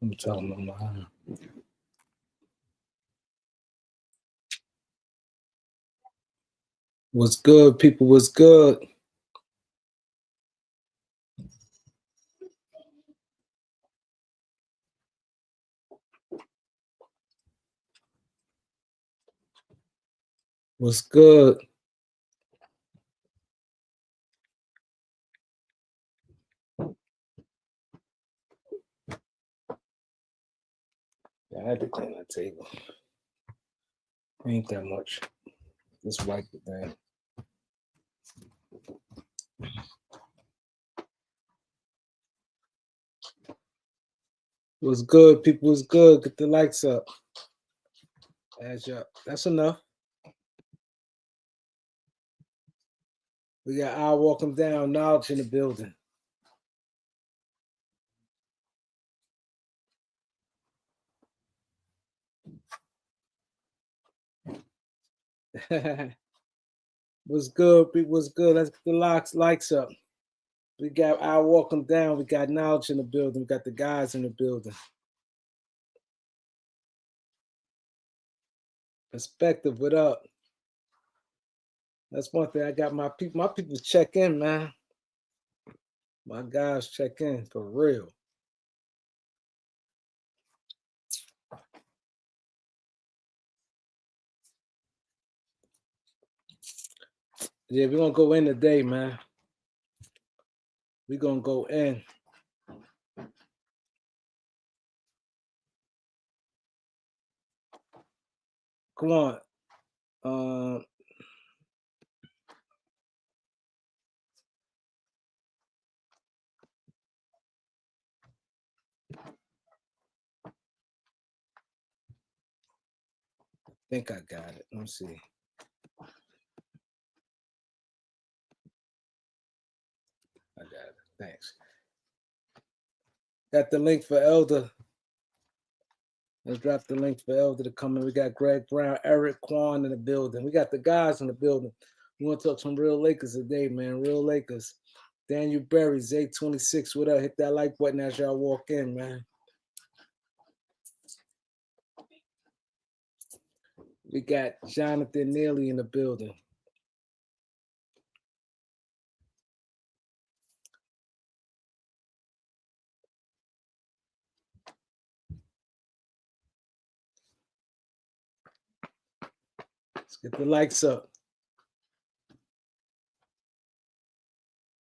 I'm telling them mine. What's good, people? What's good? What's good? Yeah, I had to clean that table. Ain't that much. Just wipe the thing. What's good, people? What's good? Get the likes up. That's enough. We got Al walking down, knowledge in the building. What's good, people? What's good? Let's get the likes up. We got Al walking down. We got knowledge in the building. We got the guys in the building. Perspective, what up? That's one thing. I got my people. My people check in, man. My guys check in for real. Yeah, we're gonna go in today, man. We're gonna go in. Come on. I think I got it. Let me see. I got it. Thanks. Got the link for Elder. Let's drop the link for Elder to come in. We got Greg Brown, Eric Quan in the building. We got the guys in the building. We want to talk some real Lakers today, man. Real Lakers. Daniel Berry, Zay26, what up? Hit that like button as y'all walk in, man. We got Jonathan Neely in the building. Let's get the likes up.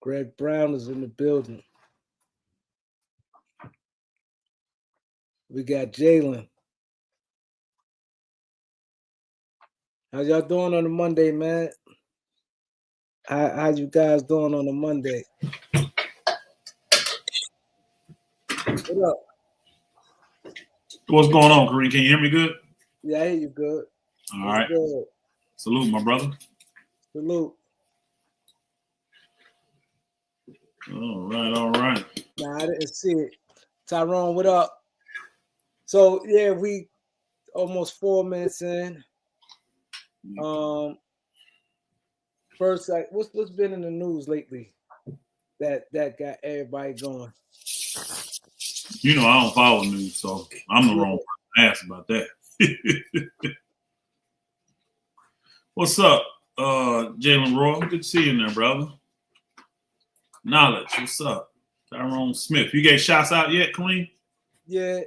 Greg Brown is in the building. We got Jalen. How y'all doing on a Monday, man? How you guys doing on a Monday? What up? What's going on, Kareem? Can you hear me good? Yeah, I hear you good. All right. Good? Salute, my brother. Salute. All right. Nah, I didn't see it. Tyrone, what up? So yeah, we almost 4 minutes in. First, like, what's been in the news lately that got everybody going? You know, I don't follow news, so I'm the wrong person to ask about that. What's up, Jalen Roy? Good to see you in there, brother. Knowledge, what's up? Tyrone Smith. You gave shots out yet, Kareem? Yeah.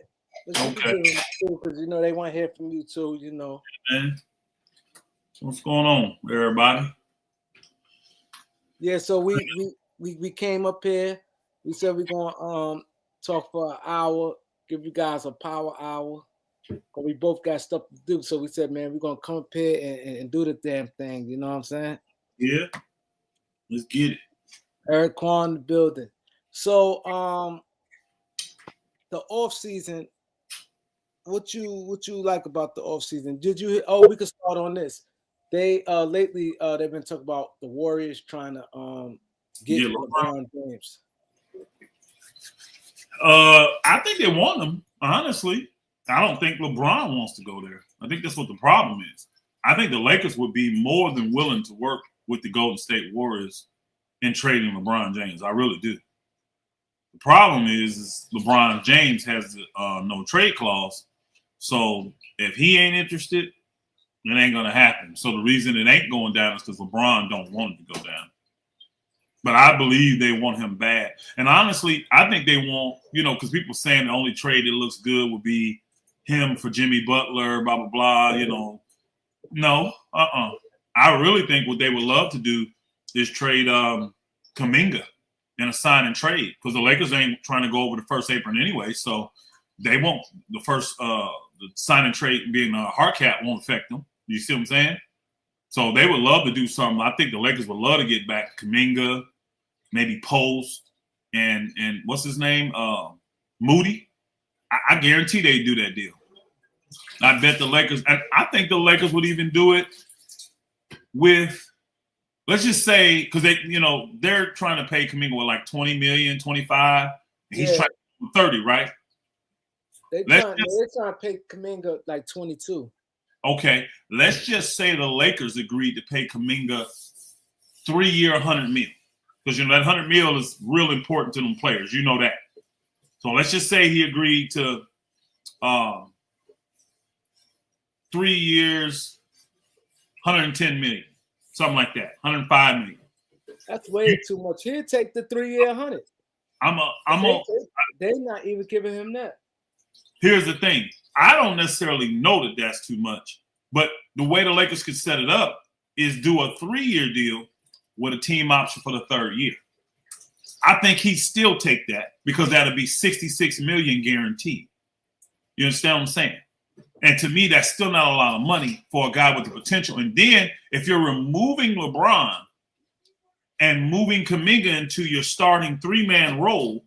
Okay. Because you know they want to hear from you too. You know. Man. What's going on, everybody? Yeah. So we came up here. We said we're gonna talk for an hour. Give you guys a power hour. But we both got stuff to do. So we said, man, we're gonna come up here and do the damn thing. You know what I'm saying? Yeah. Let's get it. Eric Quan in the building. So the off season, what you like about the off season? Did you we could start on this. They lately they've been talking about the Warriors trying to get LeBron James. I think they want him, honestly. I don't think LeBron wants to go there. I think that's what the problem is. I think the Lakers would be more than willing to work with the Golden State Warriors in trading LeBron James. I really do. The problem is LeBron James has no trade clause. So if he ain't interested, it ain't going to happen. So the reason it ain't going down is because LeBron don't want it to go down. But I believe they want him bad. And honestly, I think they want, because people saying the only trade that looks good would be him for Jimmy Butler, blah, blah, blah, No, I really think what they would love to do is trade Kuminga in a sign and trade, because the Lakers ain't trying to go over the first apron anyway. So they won't, the first the sign and trade being a hard cap won't affect them. You see what I'm saying? So they would love to do something. I think the Lakers would love to get back Kuminga, maybe Post, and what's his name? Moody. I guarantee they'd do that deal. I bet the Lakers, and I think the Lakers would even do it with, let's just say, because they're trying to pay Kuminga with like 20 million, 25. He's trying to 30, right? They're trying to pay Kuminga like 22. Okay, let's just say the Lakers agreed to pay Kuminga 3-year, $100 million, because that $100 million is real important to them players. You know that. So let's just say he agreed to 3 years, $110 million, something like that, $105 million. That's way too much. He'll take the 3-year 100. They're not even giving him that. Here's the thing. I don't necessarily know that that's too much, but the way the Lakers could set it up is do a 3-year deal with a team option for the 3rd year. I think he'd still take that, because that'll be $66 million guaranteed. You understand what I'm saying? And to me, that's still not a lot of money for a guy with the potential. And then if you're removing LeBron and moving Kuminga into your starting 3-man role,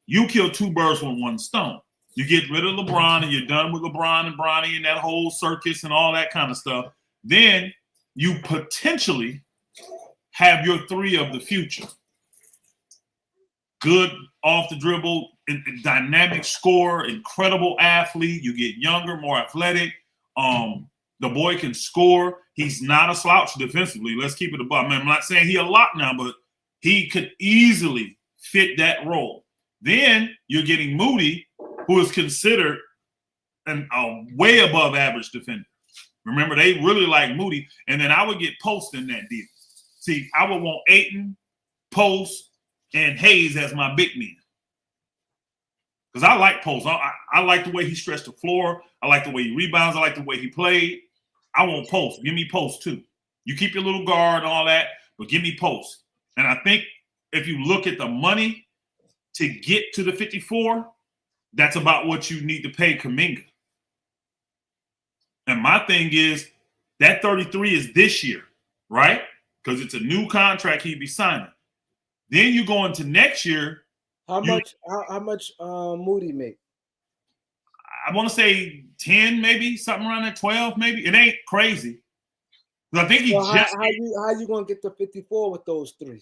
you kill 2 birds with 1 stone. You get rid of LeBron and you're done with LeBron and Bronny and that whole circus and all that kind of stuff. Then you potentially have your 3 of the future. Good off the dribble, dynamic scorer, incredible athlete. You get younger, more athletic. The boy can score. He's not a slouch defensively. Let's keep it above. I'm not saying he a lot now, but he could easily fit that role. Then you're getting Moody, who is considered a way above average defender. Remember, they really like Moody. And then I would get Post in that deal. See, I would want Ayton, Post, and Hayes as my big men. Because I like Post. I like the way he stretched the floor. I like the way he rebounds. I like the way he played. I want Post. Give me Post, too. You keep your little guard and all that, but give me Post. And I think if you look at the money to get to the 54, that's about what you need to pay Kuminga. And my thing is, that 33 is this year, right? Because it's a new contract he'd be signing. Then you go into next year. How much Moody make? I want to say 10, maybe something around that, 12, maybe. It ain't crazy. I think how you gonna get the 54 with those 3?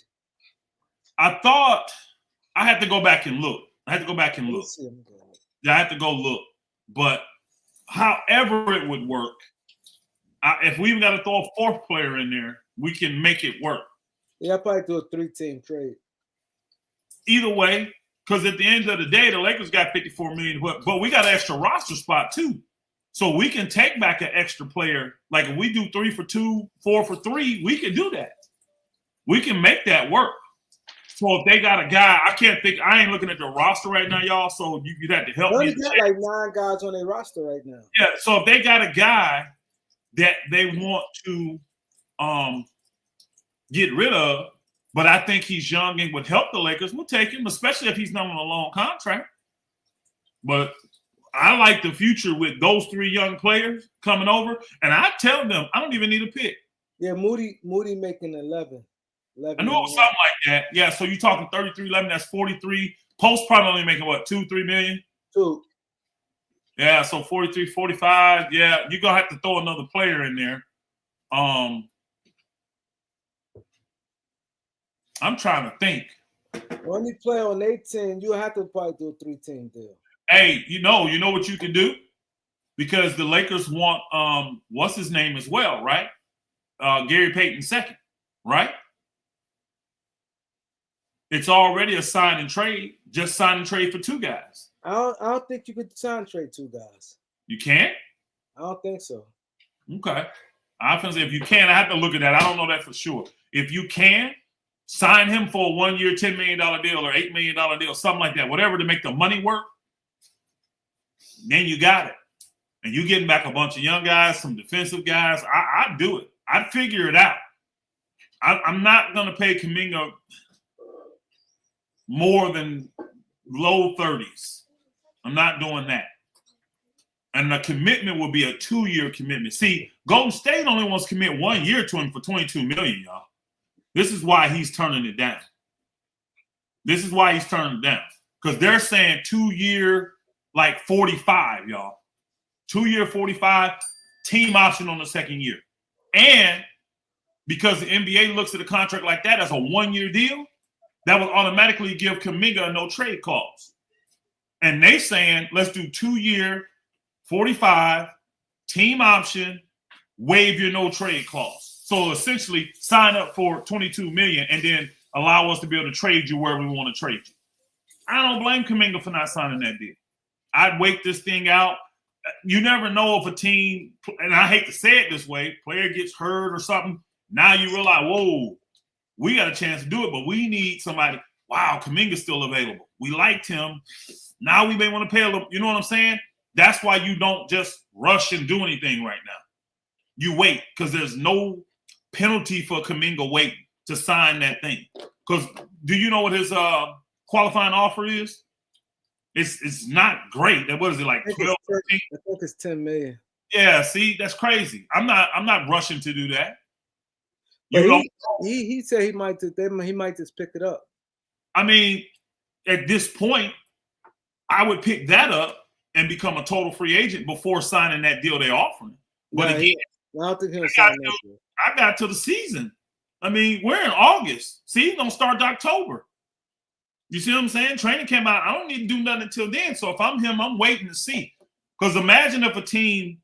I thought I had to go back and look. Yeah, I had to go look. But however it would work, if we even got to throw a 4th player in there, we can make it work. Yeah, I'll probably do a 3-team trade. Either way, because at the end of the day, the Lakers got $54 million, but we got an extra roster spot too. So we can take back an extra player. Like if we do 3 for 2, 4 for 3, we can do that. We can make that work. So if they got a guy, I ain't looking at the roster right now, y'all. So you'd have to help me. They got like 9 guys on their roster right now. Yeah. So if they got a guy that they want to get rid of, but I think he's young and would help the Lakers, we'll take him, especially if he's not on a long contract. But I like the future with those 3 young players coming over. And I tell them, I don't even need a pick. Yeah, Moody making 11. I knew it was something like that. Yeah, so you're talking 33, 11, that's 43. Post probably only making what, 2, 3 million? 2. Yeah, so 43, 45. Yeah, you're going to have to throw another player in there. I'm trying to think. When you play on 18, you have to probably do a 3-team deal. Hey, you know what you can do? Because the Lakers want what's his name as well, right? Gary Payton second, right? It's already a sign and trade. Just sign and trade for 2 guys. I don't think you could sign trade 2 guys. You can't? I don't think so. Okay. I was gonna say if you can, I have to look at that. I don't know that for sure. If you can, sign him for a 1-year, $10 million deal or $8 million deal, something like that, whatever to make the money work. Then you got it. And you getting back a bunch of young guys, some defensive guys. I'd do it. I'd figure it out. I'm not going to pay Kuminga more than low 30s. I'm not doing that. And the commitment will be a 2-year commitment. See, Golden State only wants to commit 1 year to him for $22 million, y'all. This is why he's turning it down. This is why he's turning it down. Because they're saying 2-year, like 45, y'all. 2-year, 45, team option on the 2nd year. And because the NBA looks at a contract like that as a 1-year deal, that would automatically give Kuminga a no trade clause. And they saying, let's do 2-year, 45, team option, waive your no trade clause. So essentially sign up for $22 million and then allow us to be able to trade you wherever we want to trade you. I don't blame Kuminga for not signing that deal. I'd wait this thing out. You never know if a team, and I hate to say it this way, player gets hurt or something. Now you realize, whoa, we got a chance to do it, but we need somebody. Wow, Kuminga's still available. We liked him. Now we may want to pay a little. You know what I'm saying? That's why you don't just rush and do anything right now. You wait because there's no penalty for Kuminga waiting to sign that thing. Because do you know what his qualifying offer is? It's not great. What is it, like 12? I think it's $10 million. Yeah, see, that's crazy. I'm not rushing to do that. He said he might just pick it up. I mean, at this point, I would pick that up and become a total free agent before signing that deal they're offering. But again, I don't think he'll sign that deal. I got to the season. I mean, we're in August. Season don't start October. You see what I'm saying? Training came out. I don't need to do nothing until then. So if I'm him, I'm waiting to see. Because imagine if a team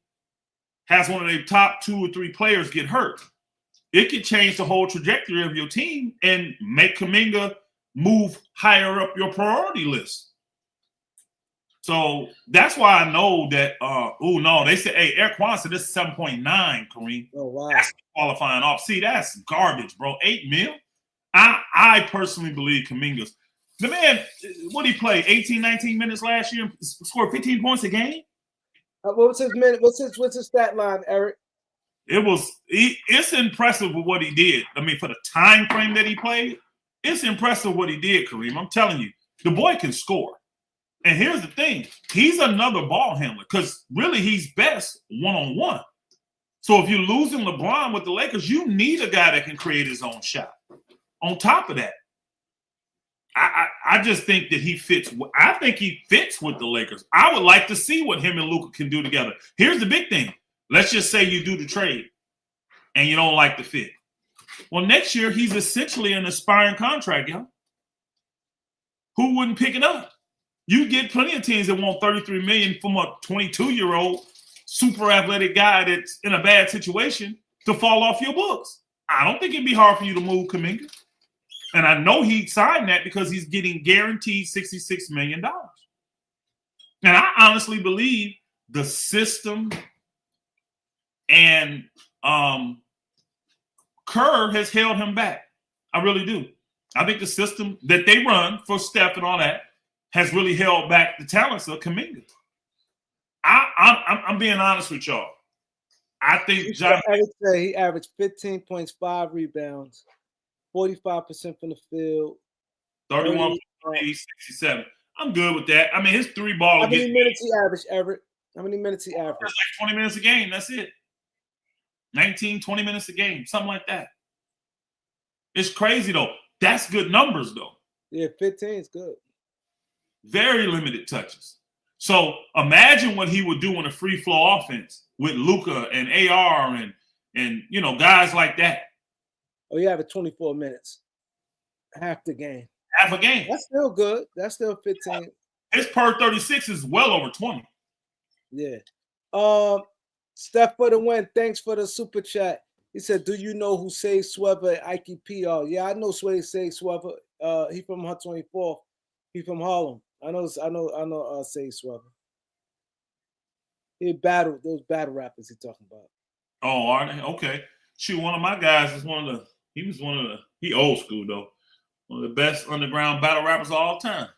has one of their top 2 or 3 players get hurt. It could change the whole trajectory of your team and make Kuminga move higher up your priority list. So that's why I know that, they said, hey, Eric Kwan said this is 7.9, Kareem. Oh, wow. That's qualifying off. See, that's garbage, bro. $8 million? I personally believe Kuminga's. The man, what did he play? 18, 19 minutes last year, scored 15 points a game? What's his minute? What's his stat line, Eric? It's impressive with what he did. I mean, for the time frame that he played, it's impressive what he did, Kareem. I'm telling you, the boy can score. And here's the thing. He's another ball handler because really he's best one-on-one. So if you're losing LeBron with the Lakers, you need a guy that can create his own shot. On top of that, I just think that he fits. I think he fits with the Lakers. I would like to see what him and Luka can do together. Here's the big thing. Let's just say you do the trade and you don't like the fit. Well, next year, he's essentially an aspiring contract, y'all. Who wouldn't pick it up? You get plenty of teams that want $33 million from a 22-year-old super athletic guy that's in a bad situation to fall off your books. I don't think it'd be hard for you to move Kuminga. And I know he signed that because he's getting guaranteed $66 million. And I honestly believe the system and Kerr has held him back. I really do. I think the system that they run for Steph and all that has really held back the talents of Kuminga. I'm being honest with y'all. I think he averaged 15.5 rebounds, 45% from the field, 31, 67. I'm good with that. I mean, his 3-ball. How many minutes he averaged, Everett? How many minutes he averaged? It's like 20 minutes a game. That's it. 19, 20 minutes a game, something like that. It's crazy, though. That's good numbers, though. Yeah, 15 is good. Very limited touches. So imagine what he would do in a free flow offense with Luka and AR and guys like that. Oh, you have 24 minutes. Half the game. Half a game. That's still good. That's still 15. His per 36 is well over 20. Yeah. Steph for the win. Thanks for the super chat. He said, do you know who saved Swever at Ike PR? Yeah, I know Sway saved Swever. He from 124th. He from Harlem. I know. Say Swabber. He battle those battle rappers he talking about. Oh, are they? Okay. Shoot, one of my guys is he old school though. One of the best underground battle rappers of all time.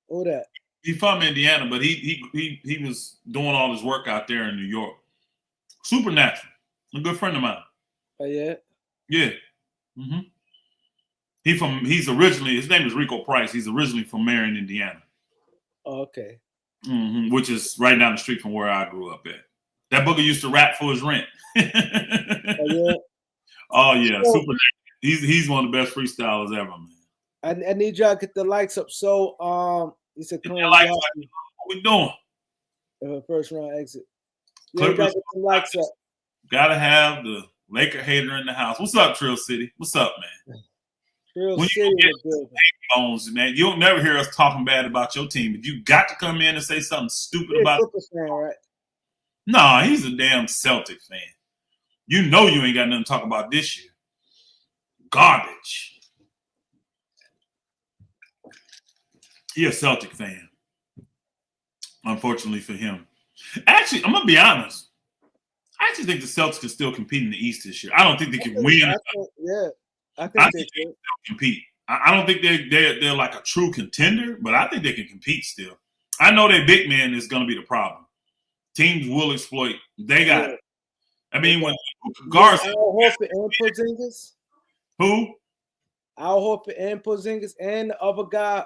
Who that? He's from Indiana, but he was doing all his work out there in New York. Supernatural. A good friend of mine. Oh yeah? Yeah. Mm-hmm. His name is Rico Price. He's originally from Marion, Indiana. Oh, okay. Mm-hmm. Which is right down the street from where I grew up at. That booger used to rap for his rent. Oh yeah. Oh yeah, Supernatural. He's one of the best freestylers ever, man. I need y'all to get the likes up. So he said, What we doing? First round exit. Yeah, you gotta get the likes up. Gotta have the Laker hater in the house. What's up, Trill City? What's up, man? Trill City in the building. Bones, man. You'll never hear us talking bad about your team, but you got to come in and say something stupid about it. Fan, right? Nah, he's a damn Celtic fan. You know you ain't got nothing to talk about this year. Garbage. He a Celtic fan. Unfortunately for him. Actually, I'm gonna be honest. I actually think the Celtics can still compete in the East this year. I don't think they can win. I think they can compete. I don't think they're like a true contender, but I think they can compete still. I know their big man is going to be the problem. Teams will exploit. They got. I mean, when Garza, Al Horford and Porzingis. Who? Al Horford and Porzingis, and the other guy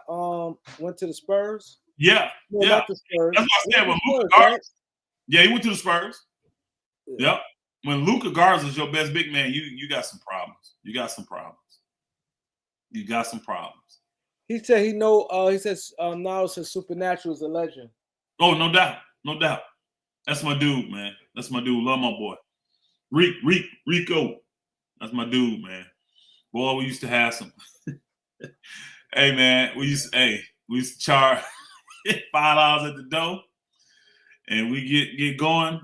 went to the Spurs. Yeah, no, not the Spurs. That's what I said. When Luka Garza, yeah, he went to the Spurs. Yeah. Yep. When Luka Garza is your best big man, you got some problems. You got some problems. He said he says now says Supernatural is a legend. Oh, no doubt. No doubt. That's my dude, man. That's my dude. Love my boy. Rico. That's my dude, man. Boy, we used to have some. Hey, man, we used to charge $5 at the door. And we get going,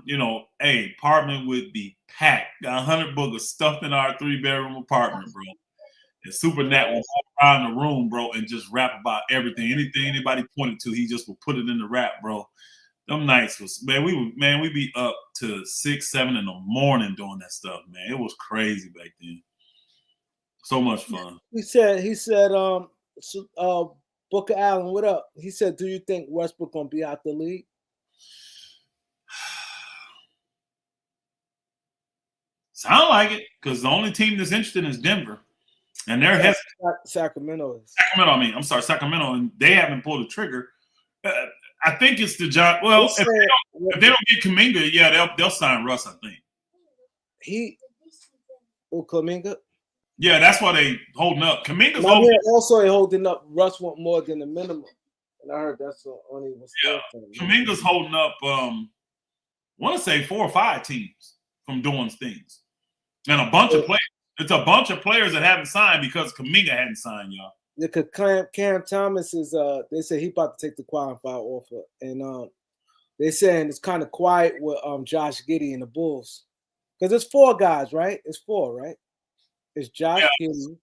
apartment would be packed. Got 100 boogers stuffed in our 3-bedroom apartment, bro. And Supernatural would walk around the room, bro, and just rap about everything. Anything anybody pointed to, he just would put it in the rap, bro. Them nights was, we'd be up to 6, 7 in the morning doing that stuff, man. It was crazy back then. So much fun. He said, Booker Allen, what up? He said, do you think Westbrook gonna be out the league? Sound like it, because the only team that's interested is Denver. And they're hesitant. Sacramento. Sacramento, and they haven't pulled the trigger. I think it's the job. Well, if they don't get Kuminga, yeah, they'll sign Russ, I think. Kuminga? Yeah, that's why they holding up. Kuminga's also holding up. Russ want more than the minimum. And I heard that's the only one. Yeah, Kuminga's holding up, I want to say 4 or 5 teams from doing things. And a bunch of players. It's a bunch of players that haven't signed because Kuminga hadn't signed, y'all. Because Cam Thomas is they say he about to take the qualified offer. And they saying it's kind of quiet with Josh Giddey and the Bulls. Because it's 4 guys, right? It's 4, right? It's Josh Giddey,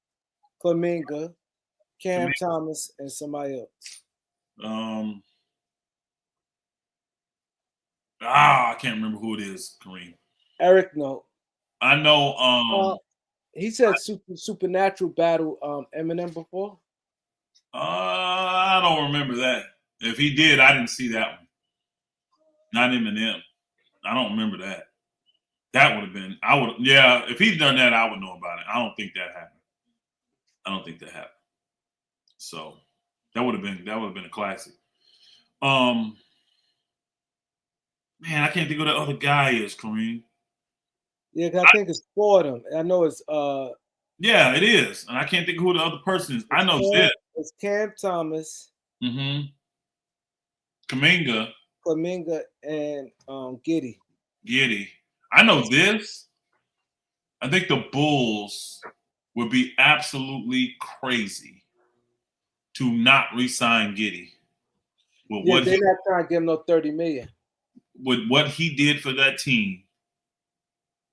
Kuminga, Cam Thomas, and somebody else. I can't remember who it is, Kareem. Eric, no. I know. He said Supernatural battle Eminem before. I don't remember that. If he did, I didn't see that one. Not Eminem. I don't remember that. That would have been. If he'd done that, I would know about it. I don't think that happened. So that would have been a classic. Man, I can't think of who the other guy is, Kareem. Yeah, cause I think it's 4 of them. I know it's yeah, it is. And I can't think of who the other person is. I know this. It's Cam Thomas. Mm-hmm. Kuminga, and Giddey. I know this. I think the Bulls would be absolutely crazy to not re-sign Giddey. They're not trying to give him no $30 million. With what he did for that team,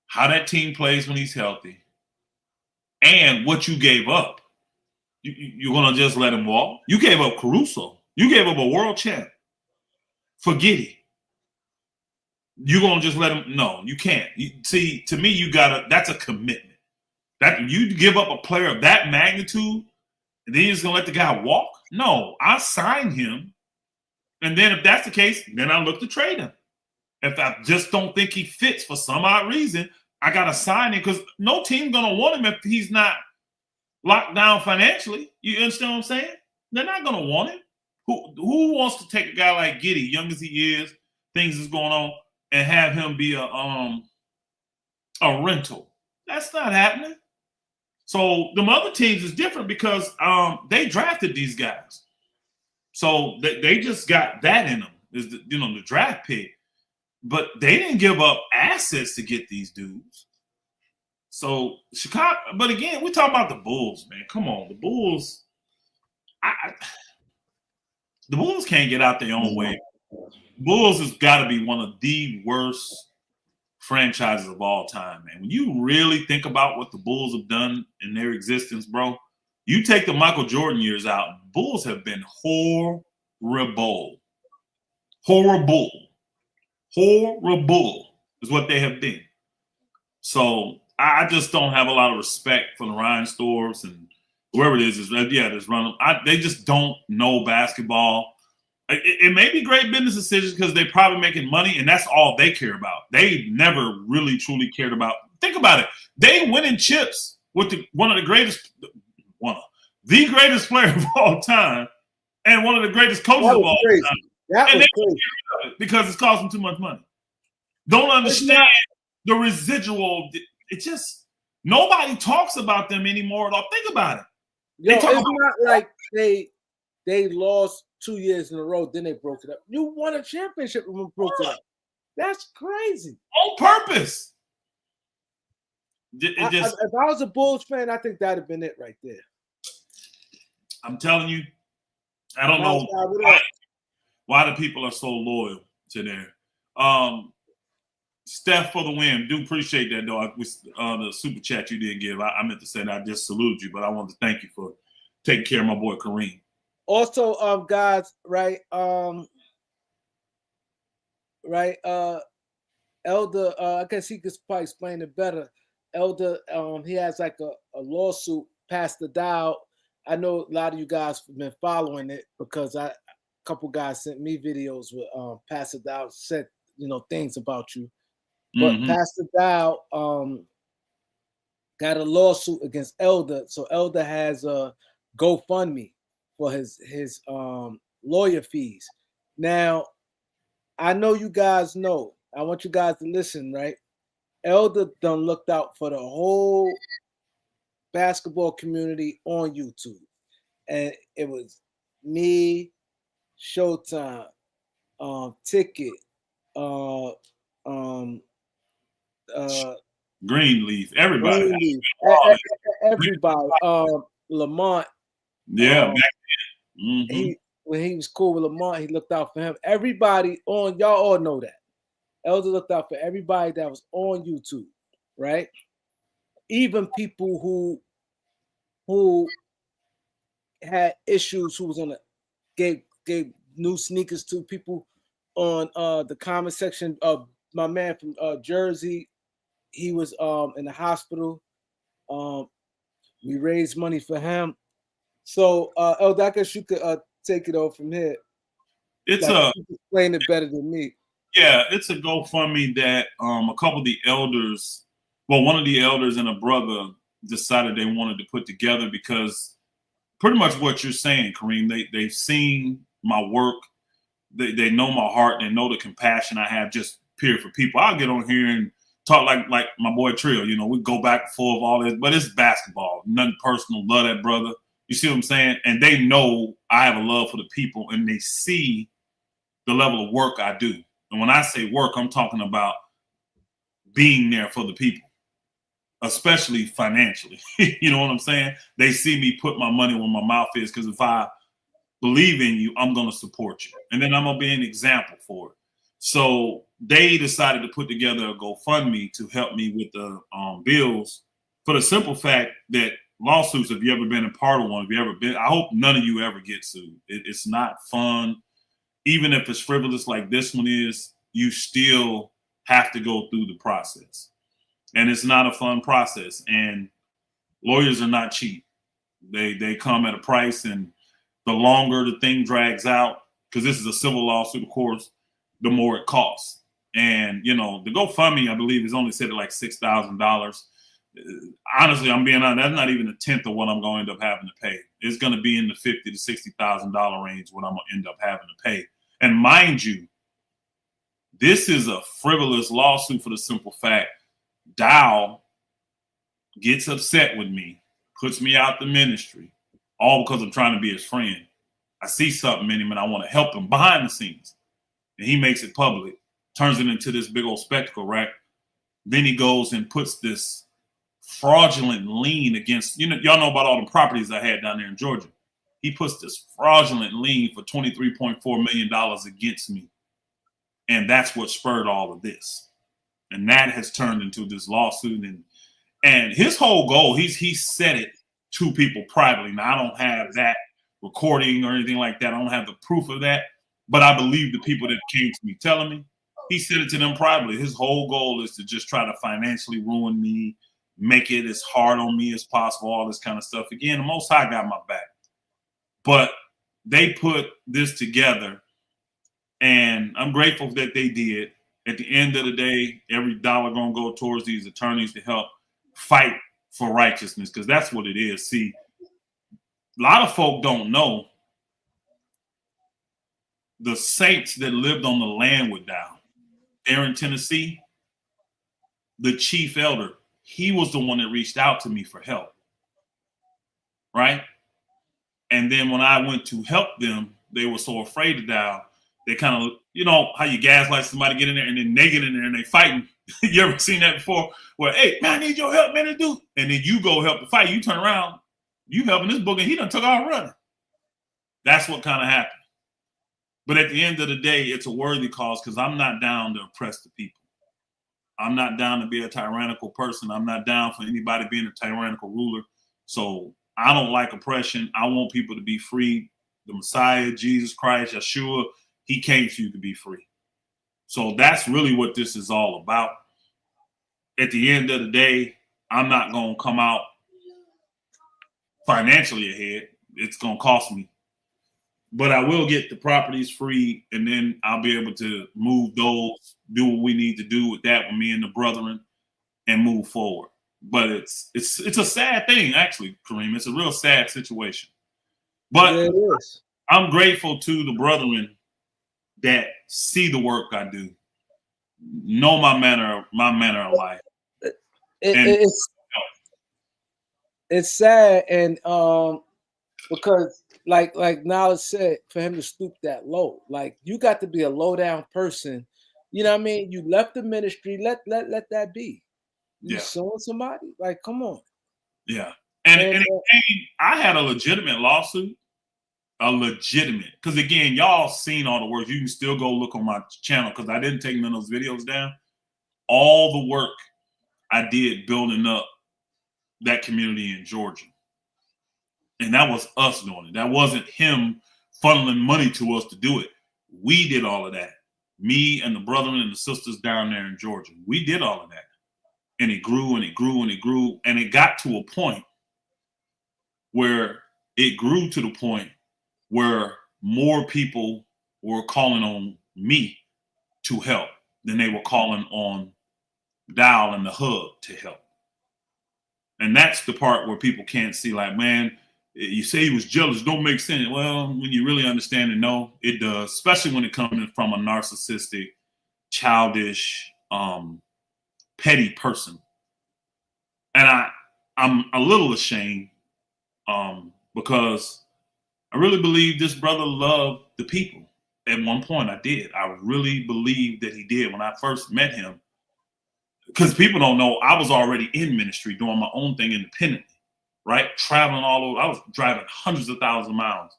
how that team plays when he's healthy, and what you gave up. You're going to just let him walk? You gave up Caruso. You gave up a world champ for Giddey. You're going to just let him? No, you can't. See, to me, that's a commitment. That you give up a player of that magnitude, and then you're just going to let the guy walk? No, I signed him. And then if that's the case, then I look to trade him. If I just don't think he fits for some odd reason, I got to sign him because no team's going to want him if he's not locked down financially. You understand what I'm saying? They're not going to want him. Who wants to take a guy like Giddey, young as he is, things is going on, and have him be a rental? That's not happening. So them other teams is different because they drafted these guys. So they just got that in them, is the draft pick. But they didn't give up assets to get these dudes. So Chicago, but again, we're talking about the Bulls, man. Come on, the Bulls. The Bulls can't get out their own way. Bulls has got to be one of the worst franchises of all time, man. When you really think about what the Bulls have done in their existence, bro, you take the Michael Jordan years out, Bulls have been horrible. Horrible is what they have been. So I just don't have a lot of respect for the Ryan Stores and whoever it is there's running. They just don't know basketball. It may be great business decisions because they're probably making money, and that's all they care about. They never really truly cared about. Think about it. They winning chips with the greatest player of all time, and one of the greatest coaches of all time. And they don't care because it's costing too much money. Don't understand the residual. It just nobody talks about them anymore at all. Think about it. It's not like they lost 2 years in a row, then they broke it up. You won a championship and broke it up. That's crazy. On purpose. If I was a Bulls fan, I think that'd have been it right there. I'm telling you, I don't know why the people are so loyal to there. Steph for the win. Do appreciate that, though. The super chat you did give. I meant to say that I just saluted you, but I wanted to thank you for taking care of my boy Kareem. Also, guys, right? Elder, I guess he could probably explain it better. Elder, he has like a lawsuit, Pastor Dow. I know a lot of you guys have been following it because a couple guys sent me videos with Pastor Dow said, things about you. But Pastor Dow got a lawsuit against Elder. So Elder has a GoFundMe for his lawyer fees. Now, I know you guys know. I want you guys to listen, right? Elder done looked out for the whole basketball community on YouTube. And it was me, Showtime, Ticket, Greenleaf, everybody. Everybody. Lamont. Yeah. When he was cool with Lamont, he looked out for him. Everybody y'all all know that. Elder looked out for everybody that was on YouTube, right? Even people who had issues, who was gave new sneakers to people on the comment section. My man from Jersey, he was in the hospital. We raised money for him. So, Elder, I guess you could take it over from here. You explain it better than me. Yeah, it's a GoFundMe that a couple of the elders, one of the elders and a brother decided they wanted to put together because pretty much what you're saying, Kareem, they've seen my work. They know my heart. They know the compassion I have just period for people. I'll get on here and talk like my boy Trill. We go back and forth all this, but it's basketball. Nothing personal. Love that brother. You see what I'm saying? And they know I have a love for the people, and they see the level of work I do. And when I say work, I'm talking about being there for the people, especially financially. You know what I'm saying? They see me put my money where my mouth is because if I believe in you, I'm going to support you. And then I'm going to be an example for it. So they decided to put together a GoFundMe to help me with the bills for the simple fact that lawsuits, if you ever been a part of one, if you ever been, I hope none of you ever get sued. It's not fun. Even if it's frivolous like this one is, you still have to go through the process. And it's not a fun process. And lawyers are not cheap. They come at a price, and the longer the thing drags out, because this is a civil lawsuit, of course, the more it costs. And, you know, the GoFundMe, I believe, is only set at like $6,000. Honestly, I'm being honest, that's not even a tenth of what I'm going to end up having to pay. It's going to be in the $50,000 to $60,000 range what I'm going to end up having to pay. And mind you, this is a frivolous lawsuit for the simple fact Dow gets upset with me, puts me out the ministry, all because I'm trying to be his friend. I see something in him and I want to help him behind the scenes. And he makes it public, turns it into this big old spectacle, right? Then he goes and puts this fraudulent lien against, you know, y'all know about all the properties I had down there in Georgia. He puts this fraudulent lien for $23.4 million against me. And that's what spurred all of this. And that has turned into this lawsuit. And his whole goal, he said it to people privately. Now, I don't have that recording or anything like that. I don't have the proof of that. But I believe the people that came to me telling me, he said it to them privately. His whole goal is to just try to financially ruin me, make it as hard on me as possible, all this kind of stuff. Again, the Most High got my back. But they put this together, and I'm grateful that they did. At the end of the day, every dollar going to go towards these attorneys to help fight for righteousness, because that's what it is. See, a lot of folk don't know the saints that lived on the land with Dow. There in Tennessee, the chief elder, he was the one that reached out to me for help, right? And then when I went to help them, they were so afraid of Dow. They kind of, you know, how you gaslight somebody, get in there, and then they get in there and they fighting. You ever seen that before? Where, hey, man, I need your help, man, to do. And then you go help the fight. You turn around, you helping this book, and he done took off running. That's what kind of happened. But at the end of the day, it's a worthy cause, because I'm not down to oppress the people. I'm not down to be a tyrannical person. I'm not down for anybody being a tyrannical ruler. So I don't like oppression. I want people to be free. The Messiah, Jesus Christ, Yeshua, he came for you to be free. So that's really what this is all about. At the end of the day, I'm not going to come out financially ahead. It's going to cost me. But I will get the properties free, and then I'll be able to move those, do what we need to do with that with me and the brethren, and move forward. But it's a sad thing, actually, Kareem. It's a real sad situation. But yeah, it is. I'm grateful to the brethren that see the work I do, know my manner of life. It's sad, and because like Knowledge said, for him to stoop that low, like you got to be a low down person. You know what I mean? You left the ministry, let that be. You suing somebody? Like, come on. Yeah. And I had a legitimate lawsuit. Because again, y'all seen all the work. You can still go look on my channel, because I didn't take none of those videos down. All the work I did building up that community in Georgia. And that was us doing it. That wasn't him funneling money to us to do it. We did all of that. Me and the brethren and the sisters down there in Georgia. We did all of that. And it grew and it grew and it grew. And it got to a point where more people were calling on me to help than they were calling on Dow and the hub to help. And that's the part where people can't see, like, man, you say he was jealous, don't make sense. Well, when you really understand it, no, it does, especially when it comes from a narcissistic, childish, petty person. And I'm a little ashamed because I really believe this brother loved the people. At one point I did. I really believe that he did when I first met him. Because people don't know, I was already in ministry doing my own thing independently, right? Traveling all over. I was driving hundreds of thousands of miles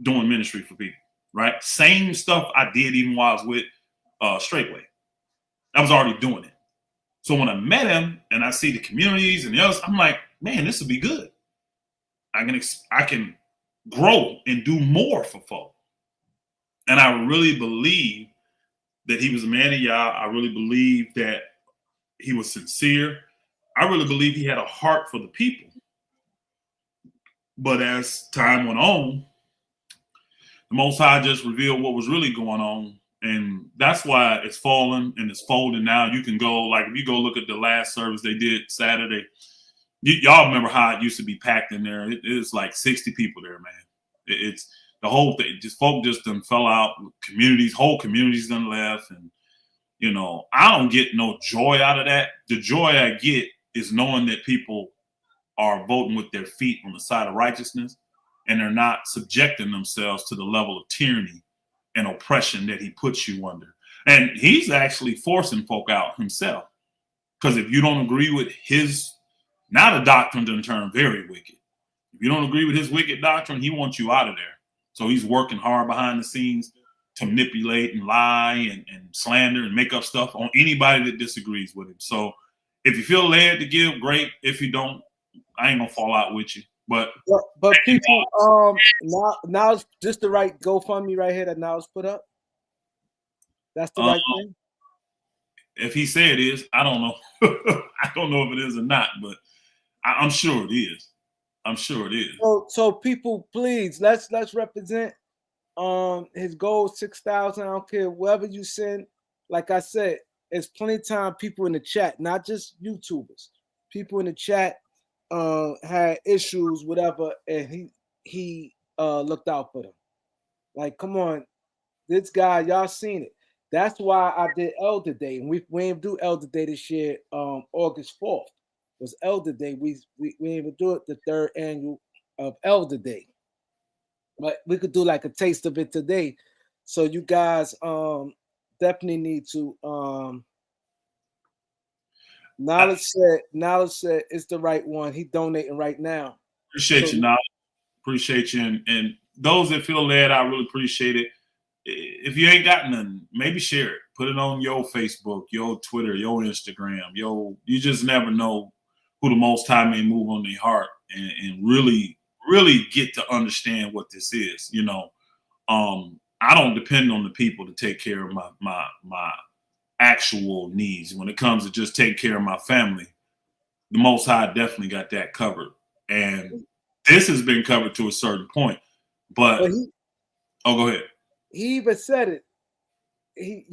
doing ministry for people, right? Same stuff I did even while I was with Straightway. I was already doing it. So when I met him and I see the communities and the others, I'm like, man, this will be good. I can grow and do more for folk. And I really believe that he was a man of Yah. I really believe that he was sincere. I really believe he had a heart for the people. But as time went on, the Most High just revealed what was really going on. And that's why it's fallen and it's folding now. You can go, like, if you go look at the last service they did Saturday, y'all remember how it used to be packed in there. It's like 60 people there, man. It's the whole thing. Just folk just done fell out. Whole communities done left. And, you know, I don't get no joy out of that. The joy I get is knowing that people are voting with their feet on the side of righteousness, and they're not subjecting themselves to the level of tyranny and oppression that he puts you under. And he's actually forcing folk out himself. Because if you don't agree with his, now the doctrine done turned very wicked. If you don't agree with his wicked doctrine, he wants you out of there. So he's working hard behind the scenes to manipulate and lie and slander and make up stuff on anybody that disagrees with him. So if you feel led to give, great. If you don't, I ain't gonna fall out with you. But people, now it's just the right GoFundMe right here that now is put up. That's the right thing. If he said it is, I don't know. I don't know if it is or not, but I'm sure it is. I'm sure it is. So people, please let's represent. His goal is 6,000. I don't care wherever you send. Like I said, there's plenty of time. People in the chat, not just YouTubers. People in the chat had issues, whatever, and he looked out for them. Like, come on, this guy, y'all seen it. That's why I did Elder Day, and we didn't do Elder Day this year. August 4th was Elder Day. We didn't even do it the third annual of Elder Day, but we could do like a taste of it today. So you guys definitely need to. Knowledge said it's the right one. He donating right now. Appreciate you, Knowledge. Appreciate you, and those that feel led, I really appreciate it. If you ain't got none, maybe share it. Put it on your Facebook, your Twitter, your Instagram. You just never know who the Most High may move on their heart and really, really get to understand what this is. You know, I don't depend on the people to take care of my actual needs. When it comes to just take care of my family, the Most High definitely got that covered. And this has been covered to a certain point. But go ahead. He even said it. He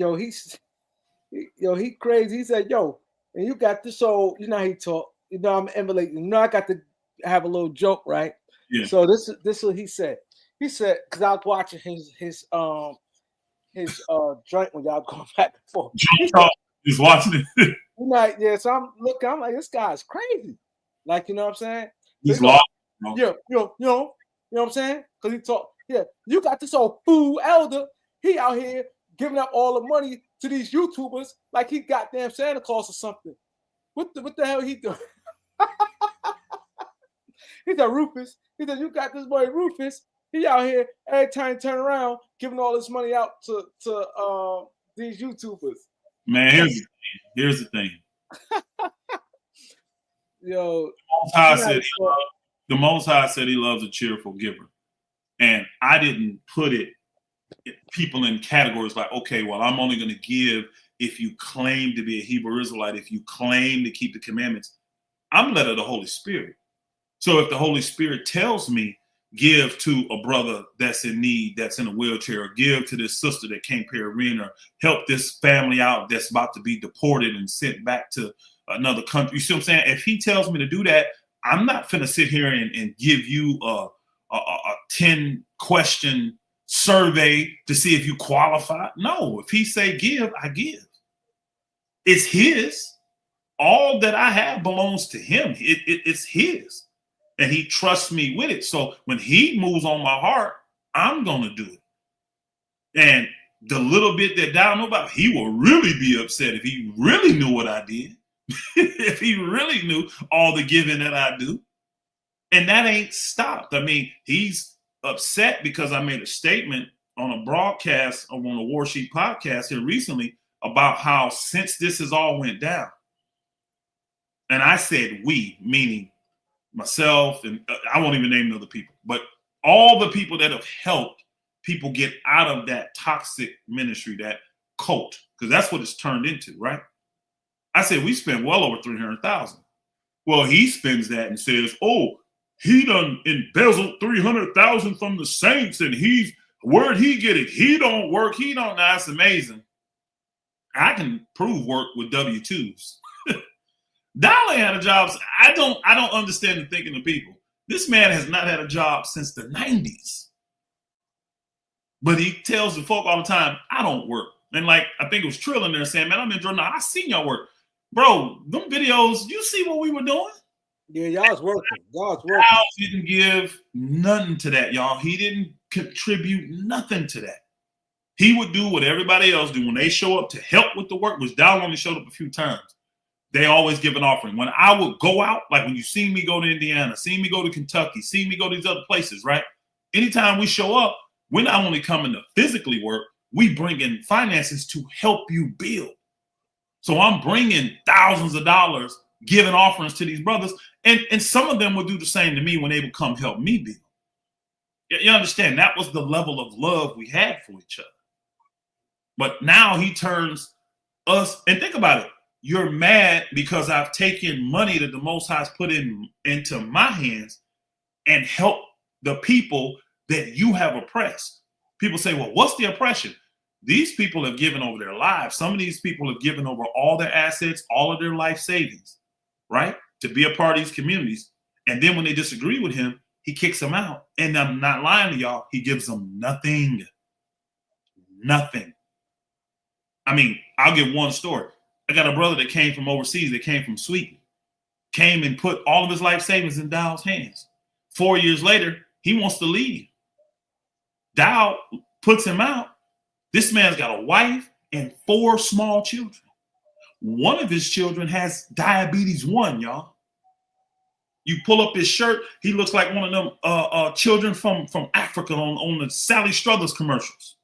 crazy. He said, yo, and you got this. So you know how he talk. You know, I'm emulating. You know, I got to have a little joke, right? Yeah. So this is what he said. He said, because I was watching his joint when y'all going back and forth. He's watching it. Like, yeah, so I'm like, this guy's crazy. Like, you know what I'm saying? He's lost. Yeah, you know what I'm saying? Because he talk, yeah, you got this old fool elder. He out here giving up all the money to these YouTubers like he goddamn Santa Claus or something. What the hell he doing? He said, Rufus. He said, you got this boy Rufus. He out here every time he turn around giving all this money out to these YouTubers. Man, here's the thing. Yo, the Most High said he loves a cheerful giver. And I didn't put people in categories like, okay, well, I'm only going to give if you claim to be a Hebrew Israelite, if you claim to keep the commandments. I'm led of the Holy Spirit. So if the Holy Spirit tells me, give to a brother that's in need, that's in a wheelchair, or give to this sister that can't pay rent, or help this family out that's about to be deported and sent back to another country. You see what I'm saying? If he tells me to do that, I'm not finna sit here and give you a 10-question survey to see if you qualify. No, if he say give, I give. It's his. All that I have belongs to him. It's his. And he trusts me with it. So when he moves on my heart, I'm going to do it. And the little bit that I don't know about, he will really be upset if he really knew what I did. If he really knew all the giving that I do. And that ain't stopped. I mean, he's upset because I made a statement on a broadcast on the War Sheet podcast here recently about how since this has all went down, and I said we, meaning myself, and I won't even name the other people, but all the people that have helped people get out of that toxic ministry, that cult, because that's what it's turned into, right? I said, we spent well over 300,000. Well, he spends that and says, oh, he done embezzled 300,000 from the saints, and where'd he get it? He don't work. He don't. Nah, that's amazing. I can prove work with W-2s. Dolly had a job. I don't understand the thinking of people. This man has not had a job since the 90s. But he tells the folk all the time, I don't work. And like, I think it was Trill in there saying, man, I'm in Jordan. I seen y'all work. Bro, them videos, you see what we were doing? Yeah, y'all's working. Y'all's working. Al didn't give nothing to that, y'all. He didn't contribute nothing to that. He would do what everybody else do when they show up to help with the work, which Dal only showed up a few times. They always give an offering. When I would go out, like when you see me go to Indiana, see me go to Kentucky, see me go to these other places, right? Anytime we show up, we're not only coming to physically work, we bring in finances to help you build. So I'm bringing thousands of dollars, giving offerings to these brothers. And some of them will do the same to me when they would come help me build. You understand? That was the level of love we had for each other. But now he turns us, and think about it. You're mad because I've taken money that the Most High's put into my hands and helped the people that you have oppressed. People say, well, what's the oppression? These people have given over their lives. Some of these people have given over all their assets, all of their life savings, right? To be a part of these communities. And then when they disagree with him, he kicks them out. And I'm not lying to y'all. He gives them nothing. Nothing. I mean, I'll give one story. I got a brother that came from overseas, that came from Sweden, came and put all of his life savings in Dow's hands. 4 years later, he wants to leave. Dow puts him out. This man's got a wife and 4 small children. One of his children has diabetes 1, y'all. You pull up his shirt, he looks like one of them children from Africa on the Sally Struthers commercials.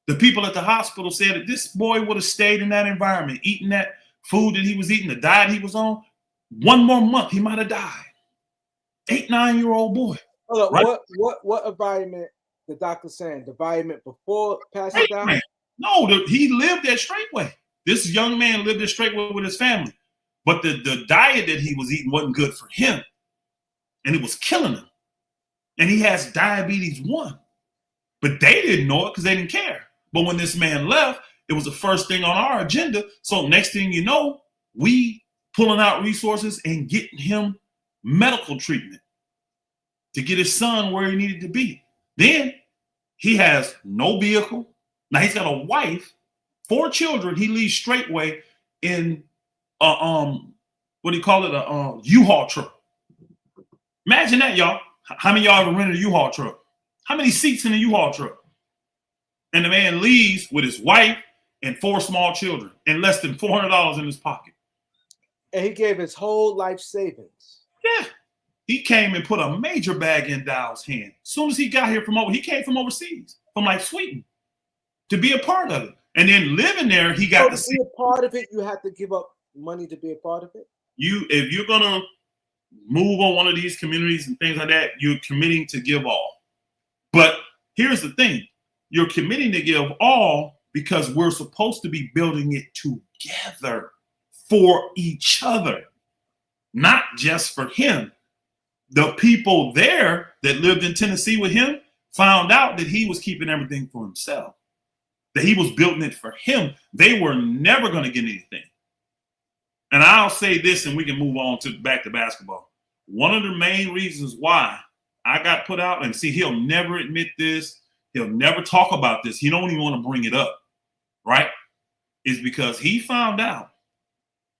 The people at the hospital said that this boy would have stayed in that environment, eating that food that he was eating, the diet he was on. 1 more month, he might have died. 8, 9-year-old boy. Hold up, right? What environment the doctor saying? The environment before passing down? No, he lived that straightway. This young man lived that straightway with his family. But the diet that he was eating wasn't good for him. And it was killing him. And he has diabetes 1. But they didn't know it because they didn't care. But when this man left, it was the first thing on our agenda. So next thing you know, we pulling out resources and getting him medical treatment to get his son where he needed to be. Then he has no vehicle. Now he's got a wife, 4 children. He leaves straightway in what do you call it? A U-Haul truck. Imagine that, y'all. How many of y'all ever rented a U-Haul truck? How many seats in a U-Haul truck? And the man leaves with his wife and 4 small children and less than $400 in his pocket. And he gave his whole life savings. Yeah. He came and put a major bag in Dow's hand. As soon as he got here he came from overseas, from like Sweden, to be a part of it. And then living there, he got to be a part of it, you have to give up money to be a part of it? If you're going to move on one of these communities and things like that, you're committing to give all. But here's the thing. You're committing to give all because we're supposed to be building it together for each other, not just for him. The people there that lived in Tennessee with him found out that he was keeping everything for himself, that he was building it for him. They were never going to get anything. And I'll say this, and we can move on back to basketball. One of the main reasons why I got put out, and see, he'll never admit this, he'll never talk about this, he don't even want to bring it up, right? Is because he found out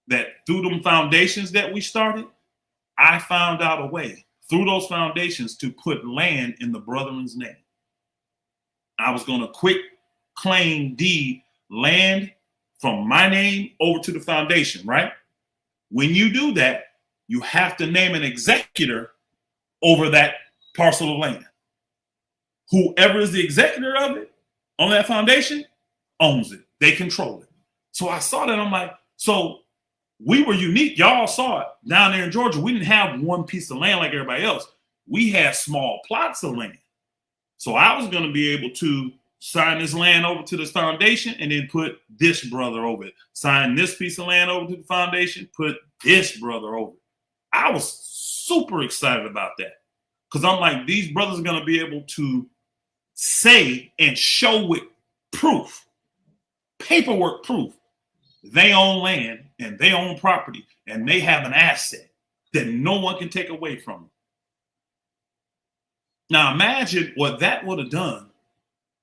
that through them foundations that we started, I found out a way through those foundations to put land in the brethren's name. I was going to quick claim deed land from my name over to the foundation, right? When you do that, you have to name an executor over that parcel of land. Whoever is the executor of it on that foundation owns it. They control it. So I saw that. I'm like, so we were unique. Y'all saw it down there in Georgia. We didn't have one piece of land like everybody else. We had small plots of land. So I was going to be able to sign this land over to this foundation and then put this brother over it. Sign this piece of land over to the foundation, put this brother over it. I was super excited about that because I'm like, these brothers are going to be able to say and show with proof, paperwork proof, they own land and they own property and they have an asset that no one can take away from them. Now imagine what that would have done,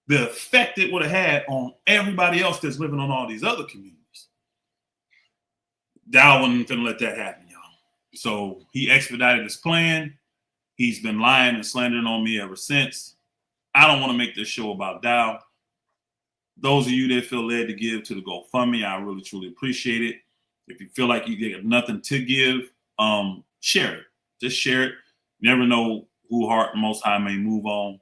the effect it would have had on everybody else that's living on all these other communities. Dow wasn't going to let that happen, y'all. So he expedited his plan. He's been lying and slandering on me ever since. I don't want to make this show about Dow. Those of you that feel led to give to the GoFundMe, I really, truly appreciate it. If you feel like you get nothing to give, share it. Just share it. You never know who heart Most High may move on.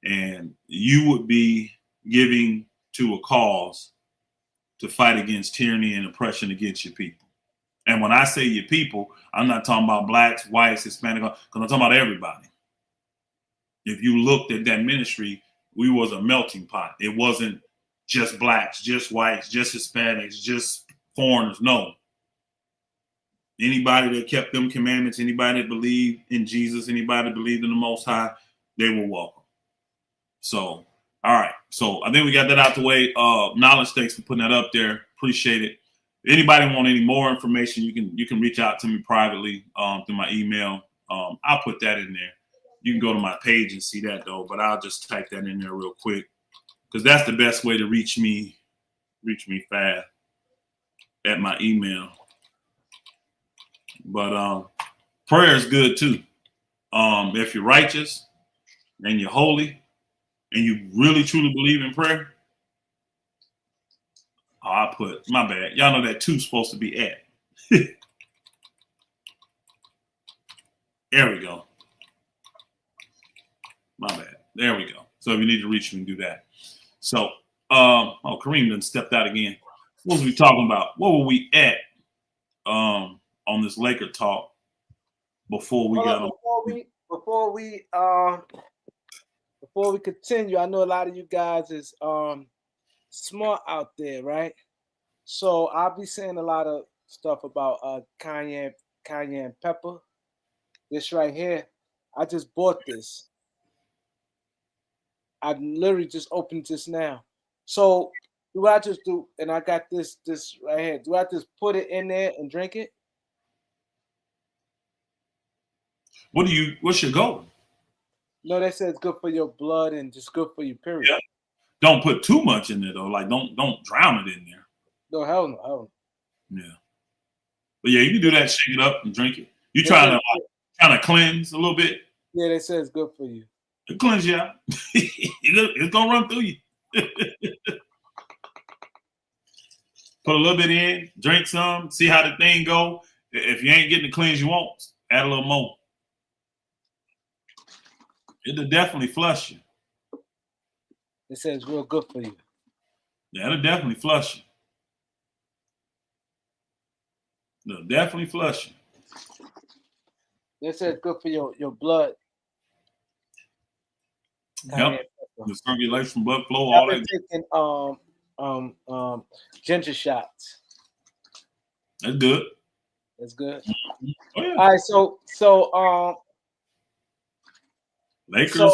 And you would be giving to a cause to fight against tyranny and oppression against your people. And when I say your people, I'm not talking about blacks, whites, Hispanic, because I'm talking about everybody. If you looked at that ministry, we was a melting pot. It wasn't just blacks, just whites, just Hispanics, just foreigners. No. Anybody that kept them commandments, anybody that believed in Jesus, anybody that believed in the Most High, they were welcome. So, all right. So I think we got that out the way. Knowledge, thanks for putting that up there. Appreciate it. Anybody want any more information, you can reach out to me privately through my email. I'll put that in there. You can go to my page and see that though, but I'll just type that in there real quick because that's the best way to reach me fast at my email. But prayer is good too. If you're righteous and you're holy and you really truly believe in prayer, I put, my bad. Y'all know that two's supposed to be at. There we go. My bad. There we go. So if you need to reach me, do that. So, Kareem done stepped out again. What was we talking about? What were we at on this Laker talk before we got on? Before we continue, I know a lot of you guys is smart out there, right? So I'll be saying a lot of stuff about cayenne pepper. This right here, I just bought this. I literally just opened this now. So do I just do, and I got this right here. Do I just put it in there and drink it? What's your goal? No, they said it's good for your blood and just good for your period. Yeah. Don't put too much in there though. Like don't drown it in there. No, hell no. Yeah. But yeah, you can do that, shake it up and drink it. You trying to cleanse a little bit? Yeah, they said it's good for you. It cleanse you out. It's gonna run through you. Put a little bit in, drink some, see how the thing go. If you ain't getting the cleanse you want, add a little more. It'll definitely flush you. It says it's real good for you. Yeah, it'll definitely flush you. It'll definitely flush you. They said it's good for your blood. Yep. The circulation, blood flow, I've all been that. taking ginger shots. That's good. That's good. Mm-hmm. Oh, yeah. All right, so Lakers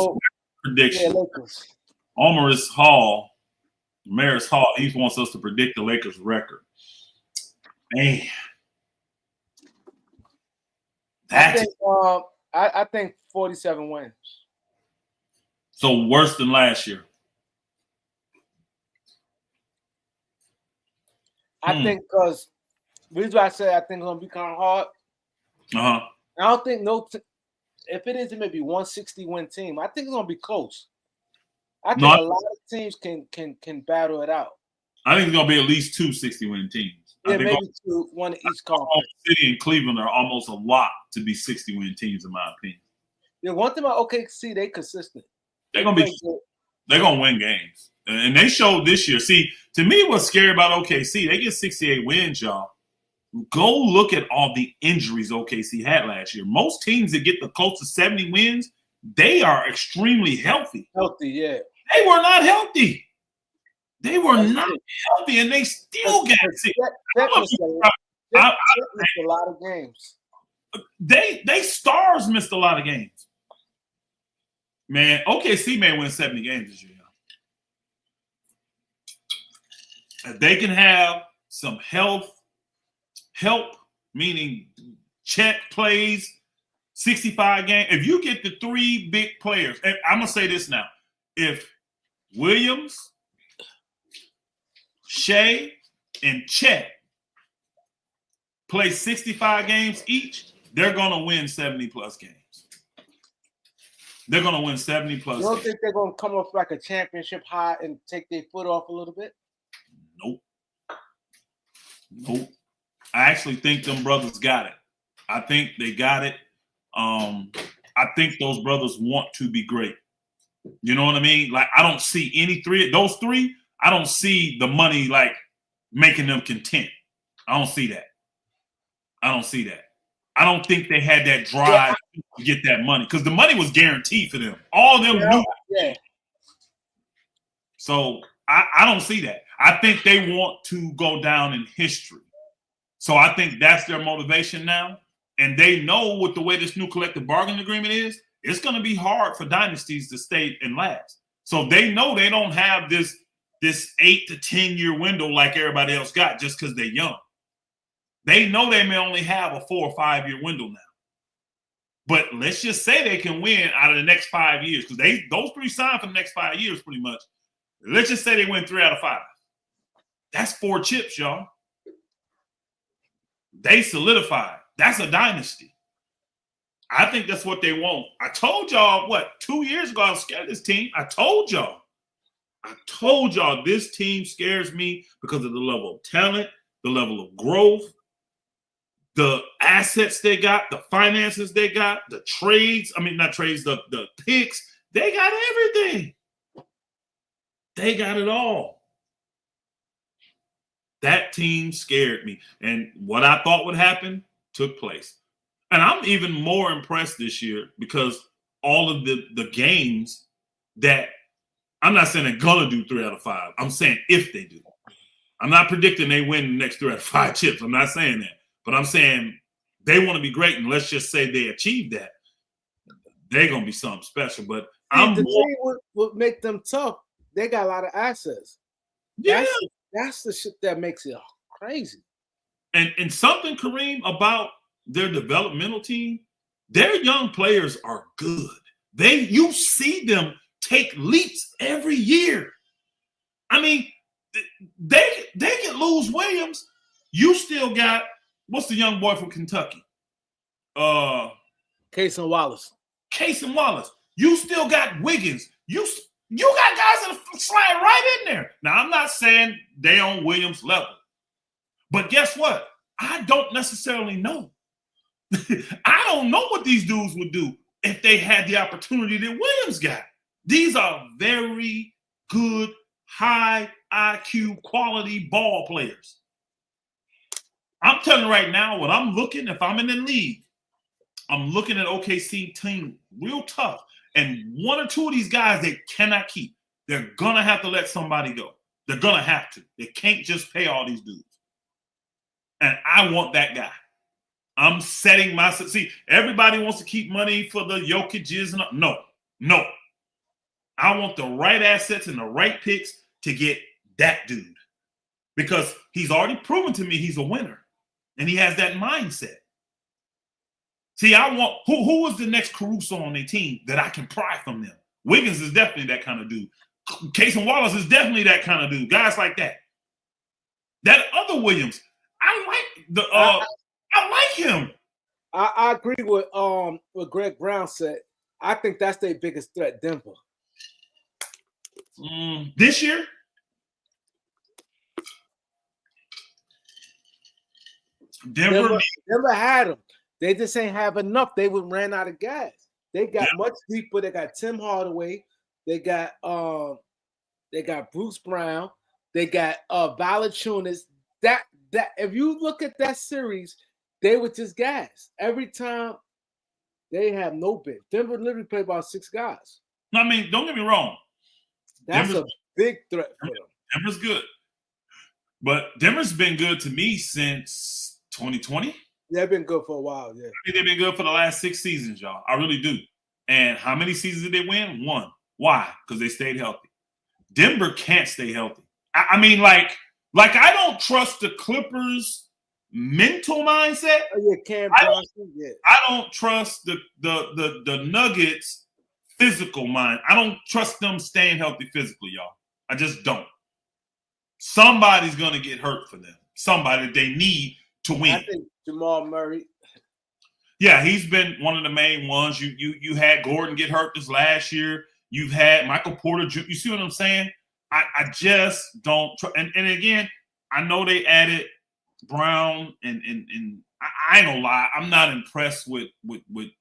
prediction. Yeah, Lakers. Maris Hall, he wants us to predict the Lakers record. Man. I think 47 wins. So worse than last year. I think because the reason why I say I think it's gonna be kind of hard. I don't think if it is, it may be 160 win team. I think it's gonna be close. I think a lot of teams can battle it out. I think it's gonna be at least 2 60-win teams. Yeah, maybe one each conference. City and Cleveland are almost a lot to be 60-win teams, in my opinion. Yeah, one thing about OKC, they consistent. They're gonna win games, and they showed this year. See, to me, what's scary about OKC, they get 68 wins, y'all, Go look at all the injuries OKC had last year. Most teams that get the close to 70 wins, they are extremely healthy. Healthy, yeah. They were not healthy. They were not healthy, and they still got sick. Missed a lot of games. They stars missed a lot of games. Man, OKC may win 70 games this year. If they can have some help, meaning check plays, 65 games. If you get the three big players, and I'm going to say this now. If Williams, Shea, and Chet play 65 games each, they're going to win 70-plus games. They're going to win 70-plus You don't think they're going to come off like a championship high and take their foot off a little bit? Nope. I actually think them brothers got it. I think they got it. I think those brothers want to be great. You know what I mean? Like, I don't see those three, I don't see the money, like, making them content. I don't see that. I don't think they had that drive to get that money because the money was guaranteed for them. All of them knew. Yeah. So I don't see that. I think they want to go down in history. So I think that's their motivation now. And they know with the way this new collective bargaining agreement is, it's going to be hard for dynasties to stay and last. So they know they don't have this 8 to 10 year window like everybody else got just because they're young. They know they may only have a 4 or 5 year window now. But let's just say they can win out of the next 5 years because those three signed for the next 5 years pretty much. Let's just say they win 3 out of 5. That's 4 chips, y'all. They solidified. That's a dynasty. I think that's what they want. I told y'all, 2 years ago, I was scared of this team. I told y'all this team scares me because of the level of talent, the level of growth, the assets they got, the finances they got, the trades. I mean, not trades, the picks. They got everything. They got it all. That team scared me. And what I thought would happen took place. And I'm even more impressed this year because all of the games that I'm not saying they're going to do 3 out of 5. I'm saying if they do. I'm not predicting they win the next 3 out of 5 chips. I'm not saying that. But I'm saying they want to be great. And let's just say they achieve that. They're going to be something special. But the thing would make them tough. They got a lot of assets. Yeah. That's the shit that makes it crazy. And something, Kareem, about their developmental team, their young players are good. You see them take leaps every year. I mean, they can lose Williams. You still got, what's the young boy from Kentucky? Casey Wallace. You still got Wiggins. You got guys that slide right in there. Now, I'm not saying they on Williams' level. But guess what? I don't necessarily know. I don't know what these dudes would do if they had the opportunity that Williams got. These are very good, high IQ, quality ball players. I'm telling you right now, what I'm looking, if I'm in the league, I'm looking at OKC team real tough. And 1 or 2 of these guys they cannot keep. They're going to have to let somebody go. They're going to have to. They can't just pay all these dudes. And I want that guy. I'm setting myself. See, everybody wants to keep money for the Jokic's. No. I want the right assets and the right picks to get that dude. Because he's already proven to me he's a winner. And he has that mindset. See, I want who is the next Caruso on their team that I can pry from them? Wiggins is definitely that kind of dude. Casey Wallace is definitely that kind of dude. Guys like that. That other Williams, I like him. I agree with what Greg Brown said. I think that's their biggest threat, Denver. This year? Denver had them. They just ain't have enough. They ran out of gas. They got much deeper. They got Tim Hardaway. They got Bruce Brown. They got Valanciunas. that if you look at that series, they were just guys. Every time they have no bench. Denver literally played about 6 guys. I mean, don't get me wrong. That's Denver's a big threat for them. Denver's good. But Denver's been good to me since 2020. They've been good for a while, yeah. I think they've been good for the last 6 seasons, y'all. I really do. And how many seasons did they win? 1. Why? Because they stayed healthy. Denver can't stay healthy. I mean, like I don't trust the Clippers' mental mindset. Oh, yeah, Cam Johnson, yeah. I don't trust the Nuggets' physical mind. I don't trust them staying healthy physically, y'all. I just don't. Somebody's going to get hurt for them. Somebody that they need to win. I think Jamal Murray. Yeah, he's been one of the main ones. You had Gordon get hurt this last year. You've had Michael Porter Jr. You see what I'm saying? I just don't – and again, I know they added Brown and I ain't gonna lie. I'm not impressed with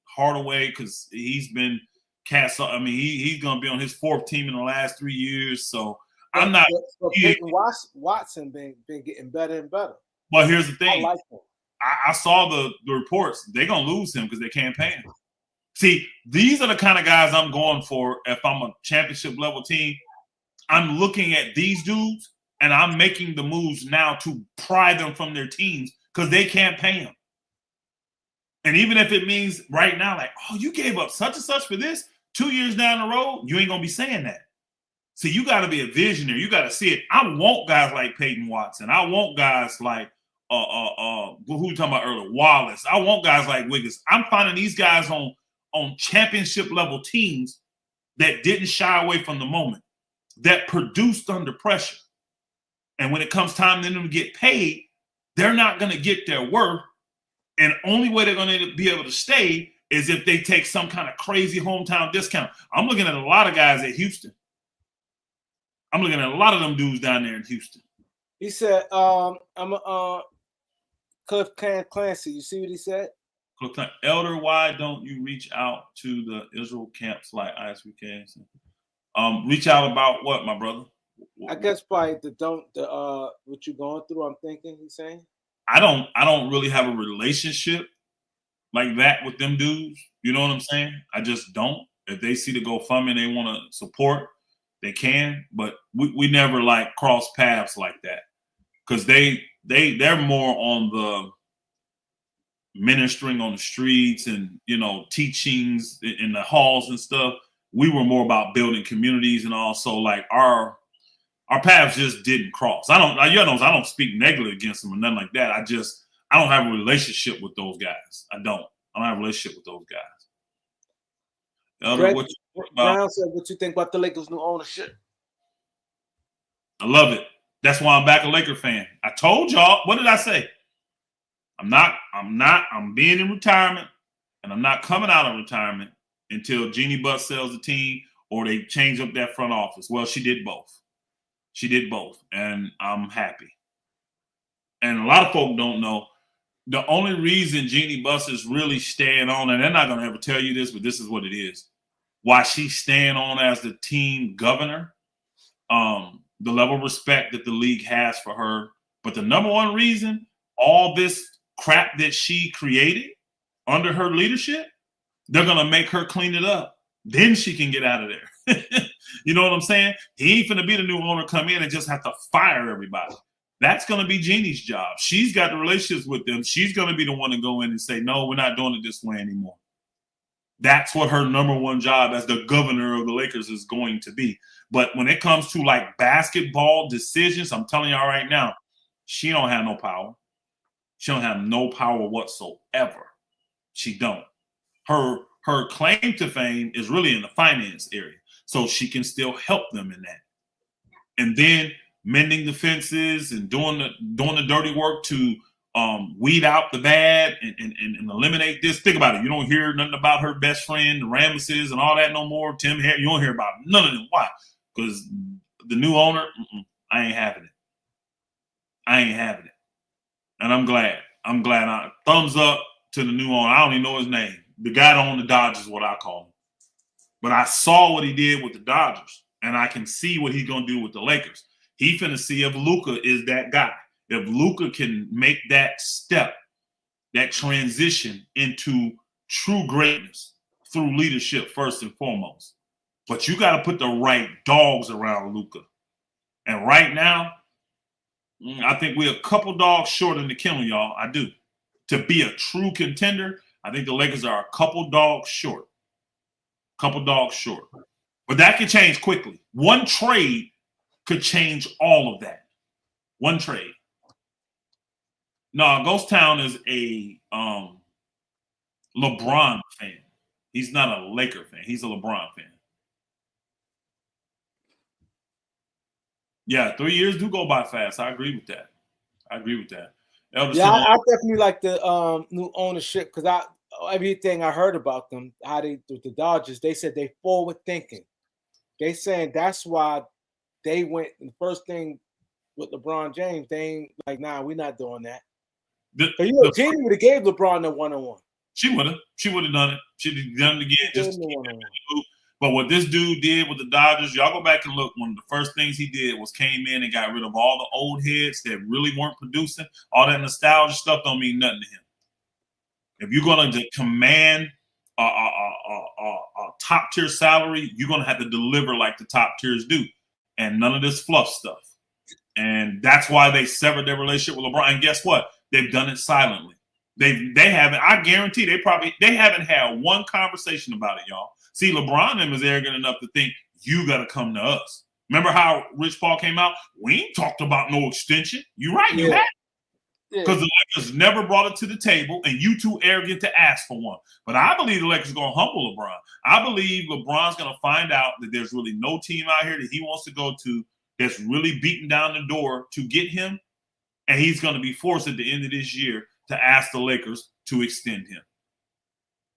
Hardaway because he's been cast off. I mean, he's going to be on his 4th team in the last 3 years. So I'm not – Watson been getting better and better. Well, here's the thing. I like him. I saw the reports. They're going to lose him because they can't pay him. See, these are the kind of guys I'm going for if I'm a championship level team. I'm looking at these dudes, and I'm making the moves now to pry them from their teams because they can't pay them. And even if it means right now, like, oh, you gave up such and such for this 2 years down the road, you ain't going to be saying that. See, you got to be a visionary. You got to see it. I want guys like Peyton Watson. I want guys like who you talking about earlier? Wallace. I want guys like Wiggins. I'm finding these guys on championship level teams that didn't shy away from the moment, that produced under pressure. And when it comes time for them to get paid, they're not going to get their worth. And only way they're going to be able to stay is if they take some kind of crazy hometown discount. I'm looking at a lot of guys at Houston. I'm looking at a lot of them dudes down there in Houston. He said, Cliff Clancy. You see what he said? Cliff Elder, why don't you reach out to the Israel camps like ISBK? Reach out about what, my brother? I guess probably what you're going through. I'm thinking he's saying. I don't really have a relationship like that with them dudes. You know what I'm saying? I just don't. If they see the GoFundMe and they want to support, they can. But we never like cross paths like that because they're more on the ministering on the streets and teachings in the halls and stuff. We were more about building communities and also like our paths just didn't cross. I don't speak negatively against them or nothing like that. I don't have a relationship with those guys. I don't have a relationship with those guys. Elder, Brown said, what you think about the Lakers' new ownership? I love it. That's why I'm back a Laker fan. I told y'all, what did I say? I'm being in retirement and I'm not coming out of retirement until Jeannie Buss sells the team or they change up that front office. Well, she did both. And I'm happy. And a lot of folk don't know, the only reason Jeannie Buss is really staying on, and they're not going to ever tell you this, but this is what it is, why she's staying on as the team governor, the level of respect that the league has for her. But the number one reason, all this crap that she created under her leadership, they're going to make her clean it up. Then she can get out of there. You know what I'm saying? He ain't finna be the new owner, come in and just have to fire everybody. That's going to be Jeannie's job. She's got the relationships with them. She's going to be the one to go in and say, no, we're not doing it this way anymore. That's what her number one job as the governor of the Lakers is going to be. But when it comes to like basketball decisions, I'm telling y'all right now, she don't have no power. She don't have no power whatsoever. She don't. Her claim to fame is really in the finance area. So she can still help them in that. And then mending the fences and doing the dirty work to weed out the bad and eliminate this. Think about it. You don't hear nothing about her best friend, the Ramesses, and all that no more. Tim Harris, you don't hear about none of them. Why? Because the new owner, I ain't having it. And I'm glad. Thumbs up to the new owner. I don't even know his name. The guy that owned the Dodgers is what I call him. But I saw what he did with the Dodgers, and I can see what he's going to do with the Lakers. He finna see if Luka is that guy. if Luka can make that step, that transition into true greatness through leadership first and foremost. But you got to put the right dogs around Luka. And right now, I think we're a couple dogs short in the kennel, y'all. I do. To be a true contender, I think the Lakers are a couple dogs short. Couple dogs short. But that could change quickly. One trade could change all of that. One trade. No, Ghost Town is a LeBron fan. He's not a Laker fan. He's a LeBron fan. Yeah, 3 years do go by fast. I agree with that. I definitely like the new ownership because everything I heard about them, how they the Dodgers, they said they forward thinking. They saying that's why they went the first thing with LeBron James. They ain't like, nah, we're not doing that. Jeannie would have gave LeBron the one-on-one. She would have done it. She'd have done it again just to keep it. But what this dude did with the Dodgers, y'all go back and look. One of the first things he did was came in and got rid of all the old heads that really weren't producing. All that nostalgia stuff don't mean nothing to him. If you're going to command a top tier salary, you're going to have to deliver like the top tiers do, and none of this fluff stuff. And that's why they severed their relationship with LeBron. And guess what? They've done it silently. They haven't. I guarantee they haven't had one conversation about it, y'all. See, LeBron and them is arrogant enough to think you got to come to us. Remember how Rich Paul came out? We ain't talked about no extension. You're right. You had. Because the Lakers never brought it to the table, and you too arrogant to ask for one. But I believe the Lakers are going to humble LeBron. I believe LeBron's going to find out that there's really no team out here that he wants to go to that's really beating down the door to get him, and he's going to be forced at the end of this year to ask the Lakers to extend him.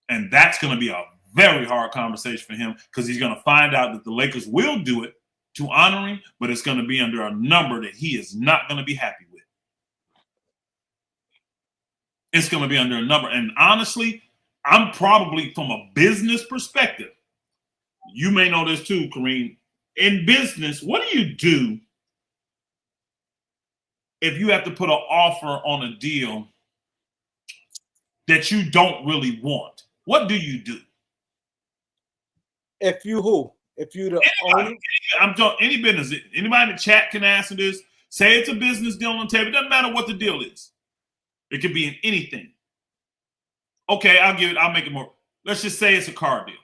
And that's going to be a very hard conversation for him because he's going to find out that the Lakers will do it to honor him, but it's going to be under a number that he is not going to be happy with. It's going to be under a number. And honestly, I'm probably from a business perspective. You may know this too, Kareem. In business, what do you do if you have to put an offer on a deal that you don't really want? What do you do? If you the owner? I'm talking any business. Anybody in the chat can answer this. Say it's a business deal on the table. It doesn't matter what the deal is. It could be in anything. Okay, I'll make it more. Let's just say it's a car deal.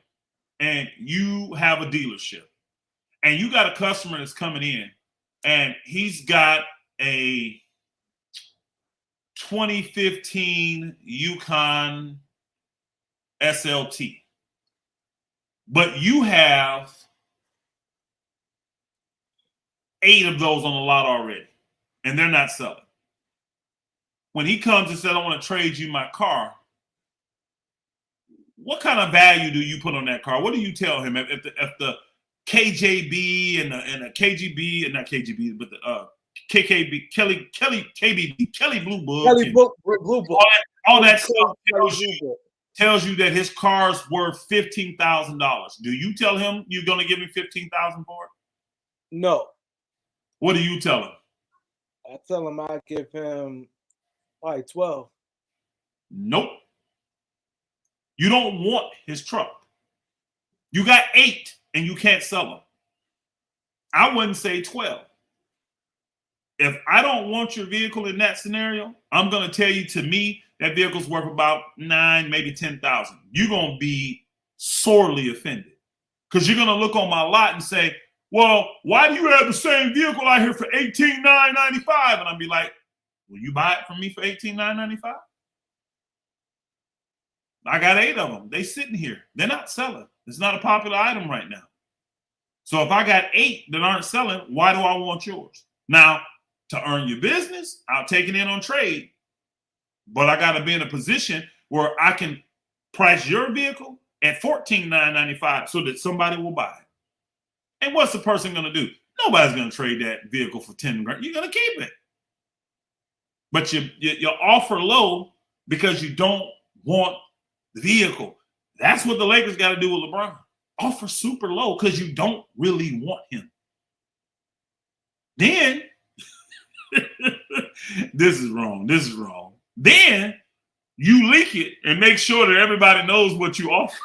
And you have a dealership. And you got a customer that's coming in. And he's got a 2015 Yukon SLT. But you have 8 of those on the lot already, and they're not selling. When he comes and says, I want to trade you my car, what kind of value do you put on that car? What do you tell him? If the KJB and the KGB, and not KGB, but the KKB, Kelly Blue Book, all that stuff tells you that his car's worth $15,000. Do you tell him you're going to give him $15,000 for it? No. What do you tell him? I tell him I give him like 12. Nope. You don't want his truck. You got 8 and you can't sell them. I wouldn't say 12. If I don't want your vehicle in that scenario, I'm going to tell you, to me, that vehicle's worth about 9, maybe 10,000. You're going to be sorely offended because you're going to look on my lot and say, well, why do you have the same vehicle out here for $18,995? And I'll be like, will you buy it from me for $18,995? I got 8 of them. They sitting here. They're not selling. It's not a popular item right now. So if I got 8 that aren't selling, why do I want yours? Now, to earn your business, I'll take it in on trade. But I got to be in a position where I can price your vehicle at $14,995 so that somebody will buy it. And what's the person going to do? Nobody's going to trade that vehicle for 10 grand. You're going to keep it. But you offer low because you don't want the vehicle. That's what the Lakers got to do with LeBron. Offer super low because you don't really want him. Then This is wrong. This is wrong. Then you leak it and make sure that everybody knows what you offer.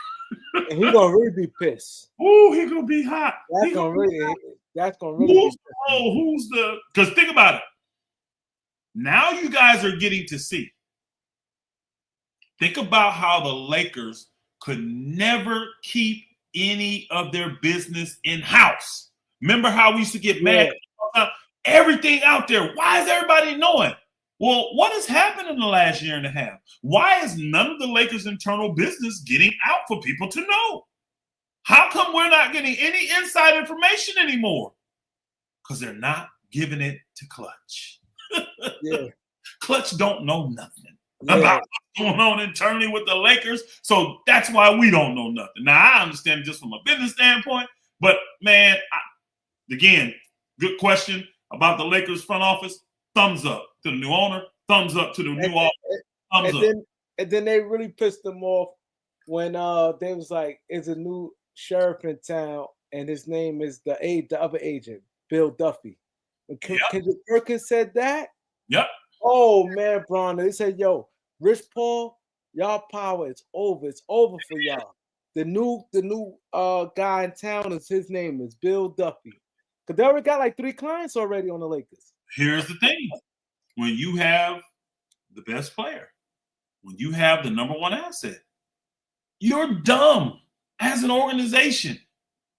And he's gonna really be pissed. Oh, he's gonna be hot. That's gonna really be who's the because think about it. Now you guys are getting to see. Think about how the Lakers could never keep any of their business in-house. Remember how we used to get mad about everything out there? Why is everybody knowing? Well, what has happened in the last year and a half? Why is none of the Lakers' internal business getting out for people to know? How come we're not getting any inside information anymore? Because they're not giving it to Clutch. Yeah. Clutch don't know nothing about what's going on internally with the Lakers. So that's why we don't know nothing. Now, I understand just from a business standpoint, but man, again, good question about the Lakers front office. Thumbs up to the new owner. Thumbs up to the new owner. Thumbs up. And then they really pissed them off when they was like, "It's a new sheriff in town, and his name is the other agent, Bill Duffy." When Kendrick Perkins said that, yep. Oh man, Bron, they said, "Yo, Rich Paul, y'all power is over. It's over for y'all." The new guy in town his name is Bill Duffy. Because they already got like 3 clients already on the Lakers. Here's the thing. When you have the best player, when you have the number 1 asset, you're dumb as an organization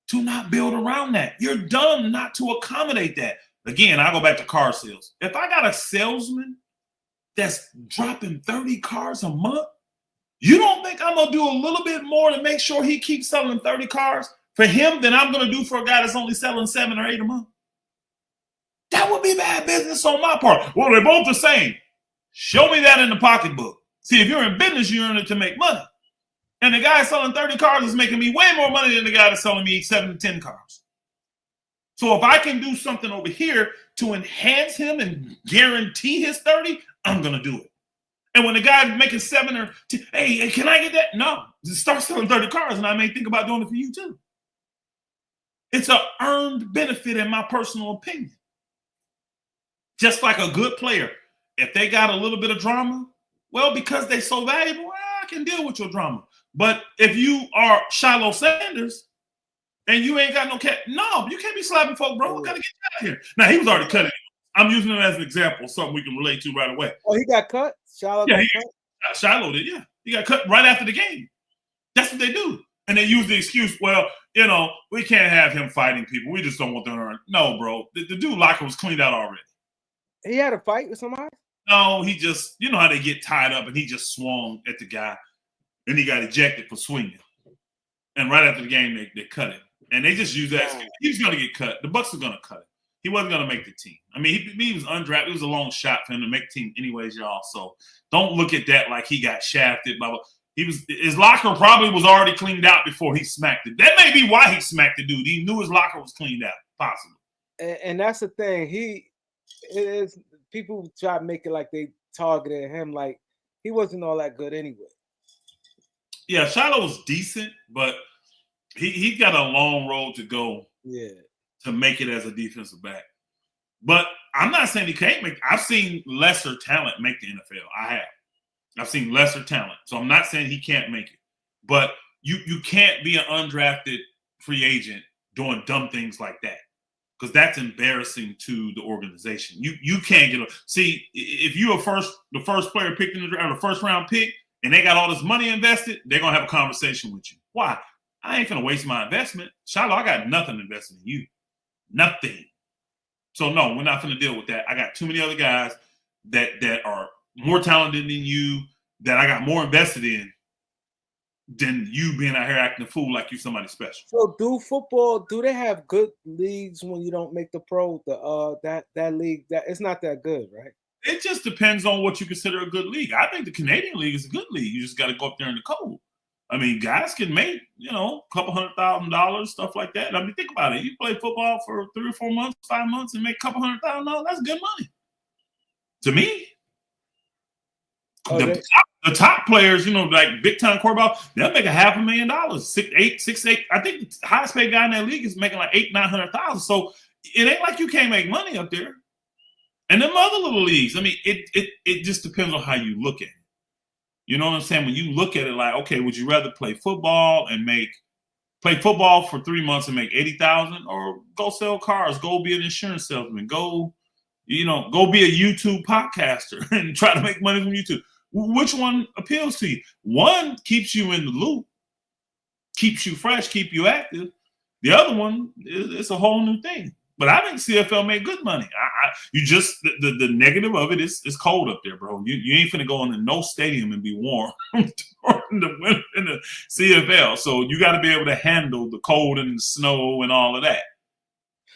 to not build around that. You're dumb not to accommodate that. Again, I go back to car sales. If I got a salesman that's dropping 30 cars a month, you don't think I'm going to do a little bit more to make sure he keeps selling 30 cars for him than I'm going to do for a guy that's only selling 7 or 8 a month? That would be bad business on my part. Well, they're both the same. Show me that in the pocketbook. See, if you're in business, you're in it to make money. And the guy selling 30 cars is making me way more money than the guy that's selling me 7 to 10 cars. So if I can do something over here to enhance him and guarantee his 30, I'm going to do it. And when the guy's making 7 or 10, hey, can I get that? No, just start selling 30 cars and I may think about doing it for you too. It's an earned benefit in my personal opinion. Just like a good player, if they got a little bit of drama, well, because they're so valuable, I can deal with your drama. But if you are Shiloh Sanders and you ain't got no cat, no, you can't be slapping folk, bro. Got to get out of here. Now, he was already cut. I'm using him as an example, something we can relate to right away. Oh, he got cut? Shiloh got cut? Shiloh did, yeah. He got cut right after the game. That's what they do. And they use the excuse, well, you know, we can't have him fighting people. We just don't want them to earn. No, bro. The dude locker was cleaned out already. He had a fight with somebody? No, he just, you know how they get tied up and he just swung at the guy and he got ejected for swinging. And right after the game, they cut him. And they just use that excuse. He was going to get cut. The Bucks were going to cut him. He wasn't going to make the team. I mean, he was undrafted. It was a long shot for him to make the team anyways, y'all. So don't look at that like he got shafted. Blah, blah. His locker probably was already cleaned out before he smacked it. That may be why he smacked the dude. He knew his locker was cleaned out, possibly. And that's the thing. People try to make it like they targeted him, like he wasn't all that good anyway. Yeah, Shiloh was decent, but he got a long road to go. Yeah, to make it as a defensive back. But I'm not saying he can't make. I've seen lesser talent make the NFL. I've seen lesser talent, so I'm not saying he can't make it. But you can't be an undrafted free agent doing dumb things like that. Because that's embarrassing to the organization. You can't get see if you're the first player picked in the draft, the first round pick, and they got all this money invested, they're gonna have a conversation with you. Why? I ain't gonna waste my investment. Shiloh, I got nothing invested in you. Nothing. So no, we're not gonna deal with that. I got too many other guys that are more talented than you, that I got more invested in than you being out here acting a fool like you somebody special. So do they have good leagues when you don't make the pro? That league that it's not that good, right? It just depends on what you consider a good league. I think the Canadian league is a good league. You just got to go up there in the cold. I mean, guys can make, a couple $100,000, stuff like that. I mean, think about it. You play football for 3 or 4 months, 5 months, and make a couple $100,000. That's good money. To me. The top players, like big time quarterback, they'll make $500,000, 6, 8. I think the highest paid guy in that league is making like $800,000, $900,000. So it ain't like you can't make money up there. And them other little leagues. I mean, it just depends on how you look at it. You know what I'm saying? When you look at it like, okay, would you rather play football for 3 months and make 80,000, or go sell cars, go be an insurance salesman, go be a YouTube podcaster and try to make money from YouTube? Which one appeals to you? One keeps you in the loop, keeps you fresh, keep you active. The other one it's a whole new thing. But I think CFL made good money. The negative of it is it's cold up there, bro. You ain't finna go into no stadium and be warm in the CFL. So you got to be able to handle the cold and the snow and all of that.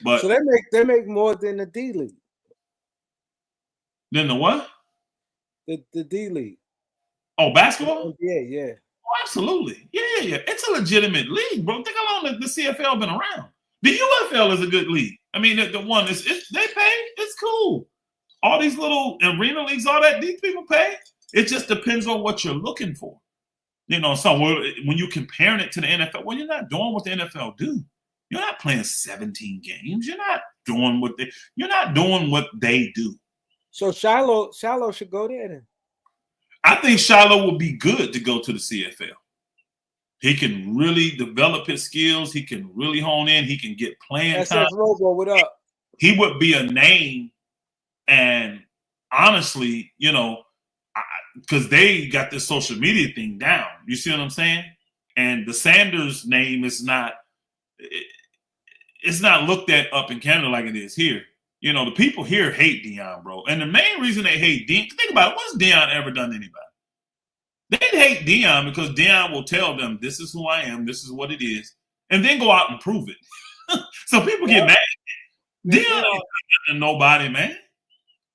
But so they make more than the D League. Then the what? The D League. Oh, basketball? Yeah. Oh, absolutely. Yeah. It's a legitimate league, bro. Think how long the CFL been around. The UFL is a good league. I mean, the one they pay. It's cool. All these little arena leagues, all that, these people pay. It just depends on what you're looking for. So when you're comparing it to the NFL, well, you're not doing what the NFL do. You're not playing 17 games. You're not doing what they do. So Shiloh should go there then. I think Shiloh would be good to go to the CFL. He can really develop his skills. He can really hone in. He can get playing time. Robo, what up? He would be a name, and honestly, because they got this social media thing down. You see what I'm saying? And the Sanders name is not. It's not looked at up in Canada like it is here. The people here hate Deion, bro. And the main reason they hate Deion, think about it, what's Deion ever done to anybody? They hate Deion because Deion will tell them, this is who I am, this is what it is, and then go out and prove it. So people get mad. Deion ain't nobody, man.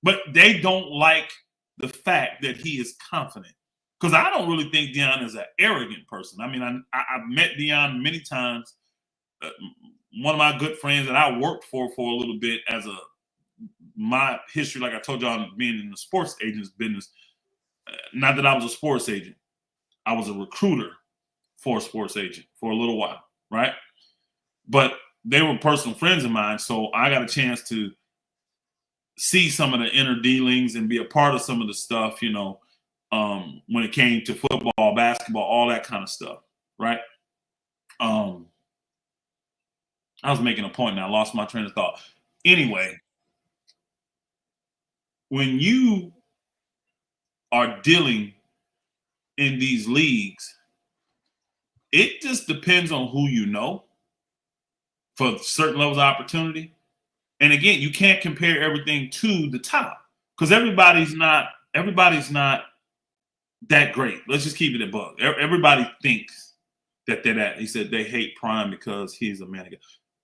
But they don't like the fact that he is confident. Because I don't really think Deion is an arrogant person. I mean, I've met Deion many times. One of my good friends that I worked for a little bit my history, like I told y'all, being in the sports agents business. Not that I was a sports agent. I was a recruiter for a sports agent for a little while, right? But they were personal friends of mine, so I got a chance to see some of the inner dealings and be a part of some of the stuff, when it came to football, basketball, all that kind of stuff, right? I was making a point and I lost my train of thought. Anyway, when you are dealing in these leagues, it just depends on who you know for certain levels of opportunity. And again, you can't compare everything to the top because everybody's not that great. Let's just keep it a buck. Everybody thinks that they're that. He said they hate Prime because he's a man.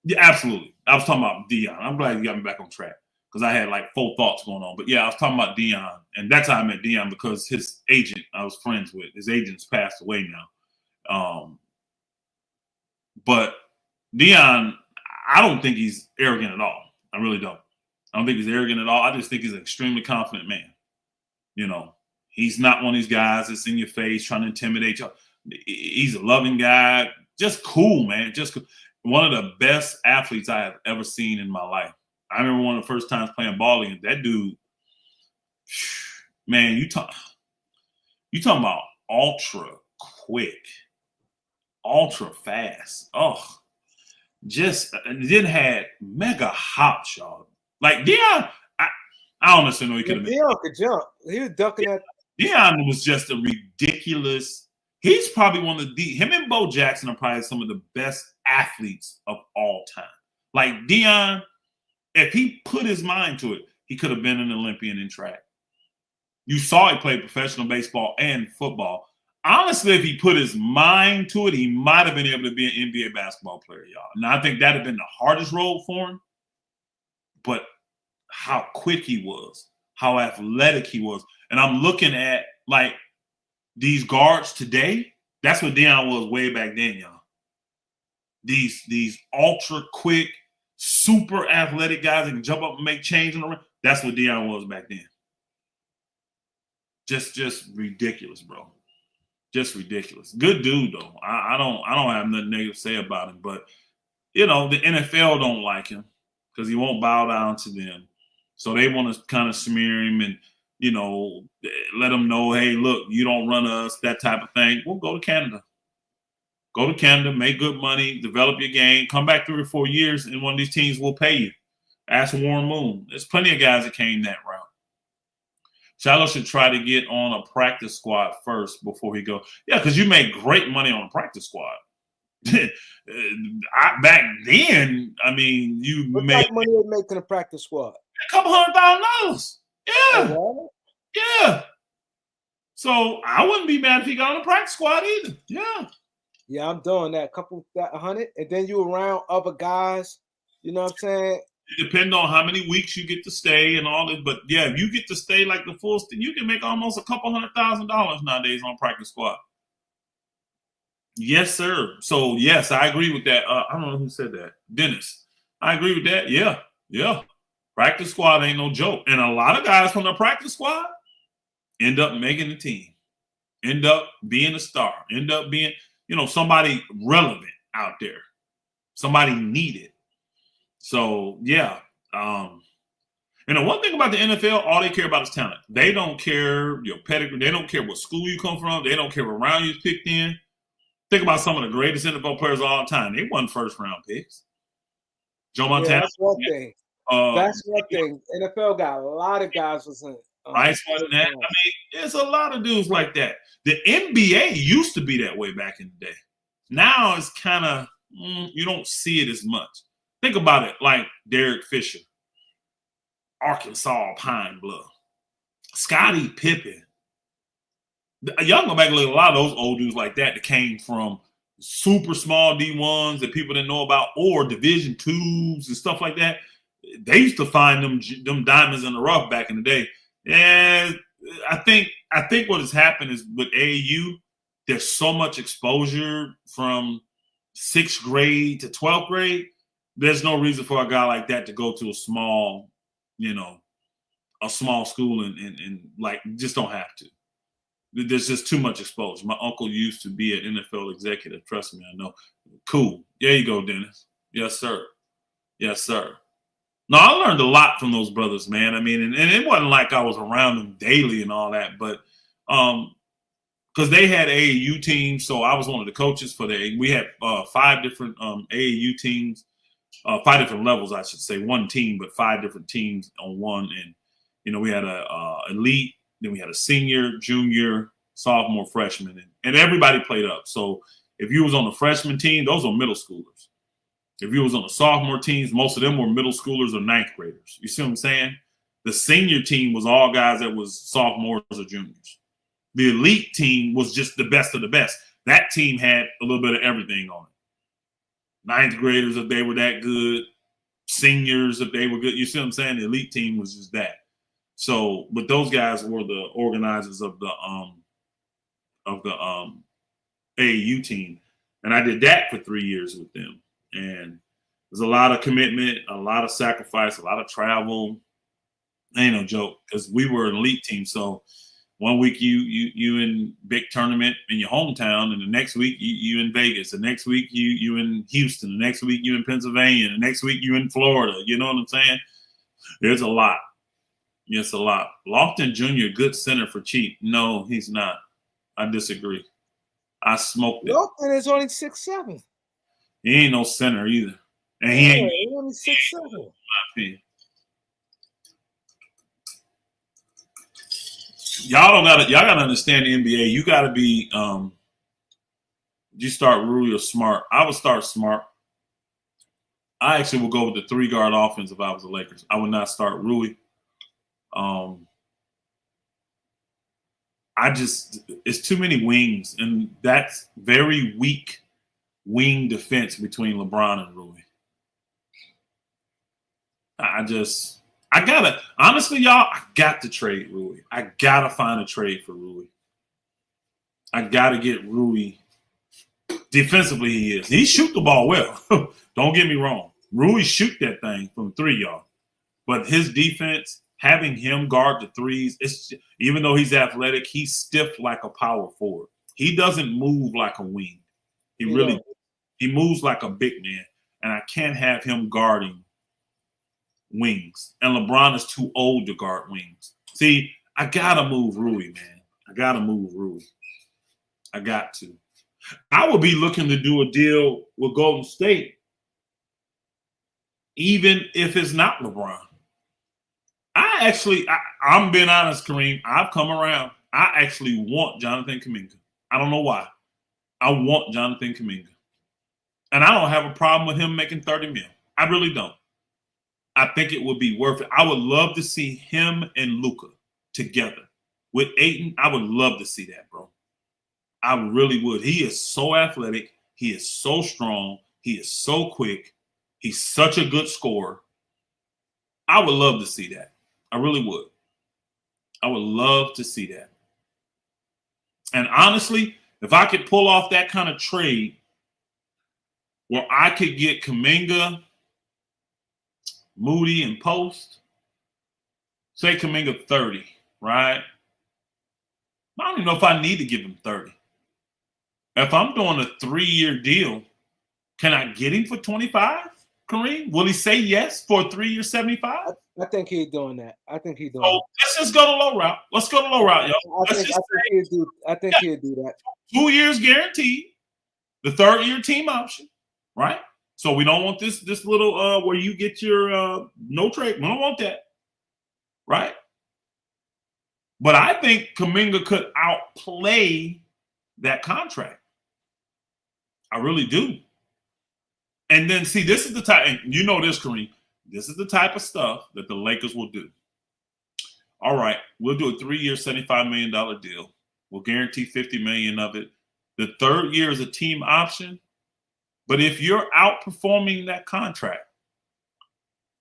Yeah, absolutely. I was talking about Deion. I'm glad you got me back on track because I had like 4 thoughts going on. But yeah, I was talking about Deion, and that's how I met Deion because his agent I was friends with. His agent's passed away now. But Deion, I don't think he's arrogant at all. I really don't. I don't think he's arrogant at all. I just think he's an extremely confident man. He's not one of these guys that's in your face trying to intimidate you. He's a loving guy. Just cool, man. Just cool. One of the best athletes I have ever seen in my life. I remember one of the first times playing ball against that dude. Man, you talking about ultra quick, ultra fast. Oh, just then had mega hops, y'all. Like Deion, I don't necessarily know he could have been. Deion could jump. He was ducking that. Deion was just a ridiculous. He's probably one of him and Bo Jackson are probably some of the best athletes of all time. Like Deion, if he put his mind to it, he could have been an Olympian in track. You saw he played professional baseball and football. Honestly, if he put his mind to it, he might have been able to be an NBA basketball player, y'all. Now, I think that would have been the hardest role for him. But how quick he was, how athletic he was. And I'm looking at, like, these guards today, that's what Deion was way back then, y'all. These ultra quick, super athletic guys that can jump up and make change in the ring. That's what Deion was back then. Just ridiculous, bro. Just ridiculous. Good dude though. I don't have nothing negative to say about him, but the NFL don't like him because he won't bow down to them. So they want to kind of smear him and, you know, let him know, hey, look, you don't run us, that type of thing. We'll go to Canada. Go to Canada, make good money, develop your game, come back 3 or 4 years, and one of these teams will pay you. Ask Warren Moon. There's plenty of guys that came that route. Shiloh should try to get on a practice squad first before he go. Yeah, because you make great money on a practice squad. Back then, I mean, you what made type of money they make in a practice squad? a couple $100,000. Yeah. Oh, Yeah. So I wouldn't be mad if he got on a practice squad either. Yeah. yeah, I'm doing that. Couple that 100, and then you around other guys. You know what I'm saying? It depends on how many weeks you get to stay and all this. But yeah, if you get to stay like the full, you can make almost a couple $100,000 nowadays on practice squad. Yes, sir. So yes, I agree with that. I don't know who said that. Dennis. I agree with that. Yeah. Yeah. Practice squad ain't no joke. And a lot of guys from the practice squad end up making the team, end up being a star, end up being, you know, somebody relevant out there, somebody needed. So yeah. And the one thing about the NFL, all they care about is talent. They don't care your pedigree. They don't care what school you come from. They don't care what round you picked in. Think about some of the greatest NFL players of all time. They won first-round picks. Joe Montana. Yeah, that's one thing. That's one thing. NFL got a lot of guys was in. Rice wasn't that. I mean, there's a lot of dudes like that. The NBA used to be that way back in the day. Now it's kind of, you don't see it as much. Think about it like Derek Fisher, Arkansas Pine Bluff, Scottie Pippen. Y'all go back and look at a lot of those old dudes like that came from super small D1s that people didn't know about, or Division IIs and stuff like that. They used to find them diamonds in the rough back in the day. And I think what has happened is with AAU, there's so much exposure from 6th grade to 12th grade. There's no reason for a guy like that to go to a small, a small school and like just don't have to. There's just too much exposure. My uncle used to be an NFL executive. Trust me, I know. Cool. There you go, Dennis. Yes, sir. Yes, sir. No, I learned a lot from those brothers, man. I mean, and it wasn't like I was around them daily and all that, but because they had AAU teams, so I was one of the coaches for we had 5 different AAU teams, 5 different levels, I should say. One team, but 5 different teams on one. And we had a elite. Then we had a senior, junior, sophomore, freshman, and everybody played up. So if you was on the freshman team, those are middle schoolers. If you was on the sophomore teams, most of them were middle schoolers or 9th graders. You see what I'm saying? The senior team was all guys that was sophomores or juniors. The elite team was just the best of the best. That team had a little bit of everything on it. 9th graders, if they were that good. Seniors, if they were good. You see what I'm saying? The elite team was just that. So, but those guys were the organizers of the AAU team, and I did that for 3 years with them. And there's a lot of commitment, a lot of sacrifice, a lot of travel. Ain't no joke, because we were an elite team. So one week you in big tournament in your hometown, and the next week you in Vegas. The next week you in Houston. The next week you in Pennsylvania. The next week you in Florida. You know what I'm saying? There's a lot. Yes, a lot. Lofton Jr., good center for cheap. No, he's not. I disagree. I smoked it. Lofton is only 6'7". He ain't no center either. And he ain't He's only 6'7". Y'all gotta understand the NBA. You gotta be you start Rui or Smart. I would start Smart. I actually would go with the 3-guard offense if I was the Lakers. I would not start Rui. It's too many wings, and that's very weak wing defense between LeBron and Rui. Honestly, y'all, I got to trade Rui. I gotta find a trade for Rui. I gotta get Rui. Defensively, he shoot the ball well. Don't get me wrong. Rui shoot that thing from 3, y'all. But his defense, having him guard the threes, even though he's athletic, he's stiff like a power forward. He doesn't move like a wing. He moves like a big man, and I can't have him guarding wings, and LeBron is too old to guard wings. See, I gotta move Rui, man. I gotta move Rui. I got to. I would be looking to do a deal with Golden State, even if it's not LeBron. I'm being honest, Kareem. I've come around. I actually want Jonathan Kuminga. I don't know why. I want Jonathan Kuminga. And I don't have a problem with him making 30 mil. I really don't. I think it would be worth it. I would love to see him and Luka together. With Ayton, I would love to see that, bro. I really would. He is so athletic. He is so strong. He is so quick. He's such a good scorer. I would love to see that. I really would. I would love to see that. And honestly, if I could pull off that kind of trade where I could get Kuminga, Moody, and Post, say Kuminga 30, right? I don't even know if I need to give him 30. If I'm doing a 3-year deal, can I get him for 25, Kareem? Will he say yes for a 3-year 75? I think he's doing that. I think he's doing that. Let's just go to low route. Let's go to low route, y'all. I think he'll do that. 2 years guaranteed. The 3rd-year team option, right? So we don't want this little where you get your no trade. We don't want that, right? But I think Kuminga could outplay that contract. I really do. And then, see, this is the type, and you know this, Kareem, this is the type of stuff that the Lakers will do. All right, we'll do a 3-year, $75 million deal. We'll guarantee $50 million of it. The 3rd year is a team option. But if you're outperforming that contract,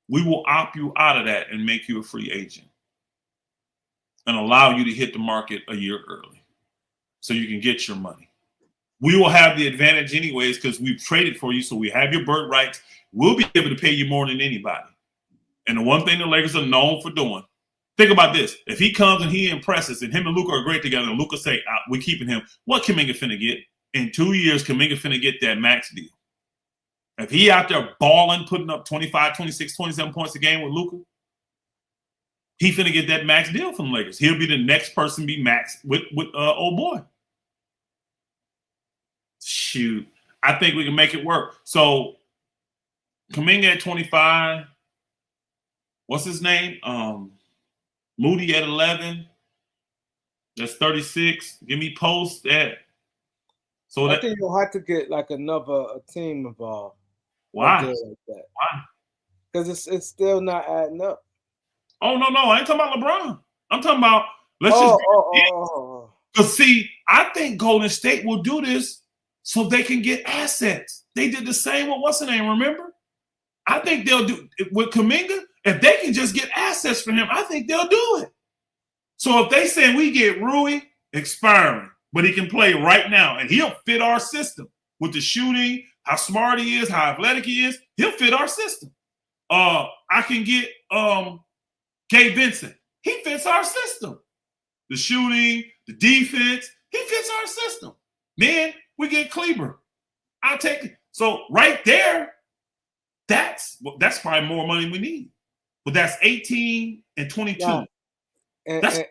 we will opt you out of that and make you a free agent and allow you to hit the market a year early so you can get your money. We will have the advantage anyways because we've traded for you, so we have your bird rights. We'll be able to pay you more than anybody. And the one thing the Lakers are known for doing, think about this. If he comes and he impresses and him and Luka are great together and Luka say, we're keeping him, what Kuminga finna get? In 2 years, Kuminga finna get that max deal. If he out there balling, putting up 25, 26, 27 points a game with Luka, he finna get that max deal from the Lakers. He'll be the next person to be max with old boy. Shoot, I think we can make it work. So Kuminga at 25, what's his name? Moody at 11. That's 36. Give me Post at. So I think you'll have to get like another team involved. Why? Like that. Why? Because it's still not adding up. Oh no, I ain't talking about LeBron. I'm talking about Because see, I think Golden State will do this so they can get assets. They did the same with what's the name, remember? I think they'll do with Kuminga. If they can just get assets for him, I think they'll do it. So if they say we get Rui expiring, but he can play right now, and he'll fit our system with the shooting, how smart he is, how athletic he is, he'll fit our system. I can get K. Vincent. He fits our system. The shooting, the defense, he fits our system. Then we get Kleber. I'll take it. So right there, that's probably more money we need. But that's 18 and 22. Yeah.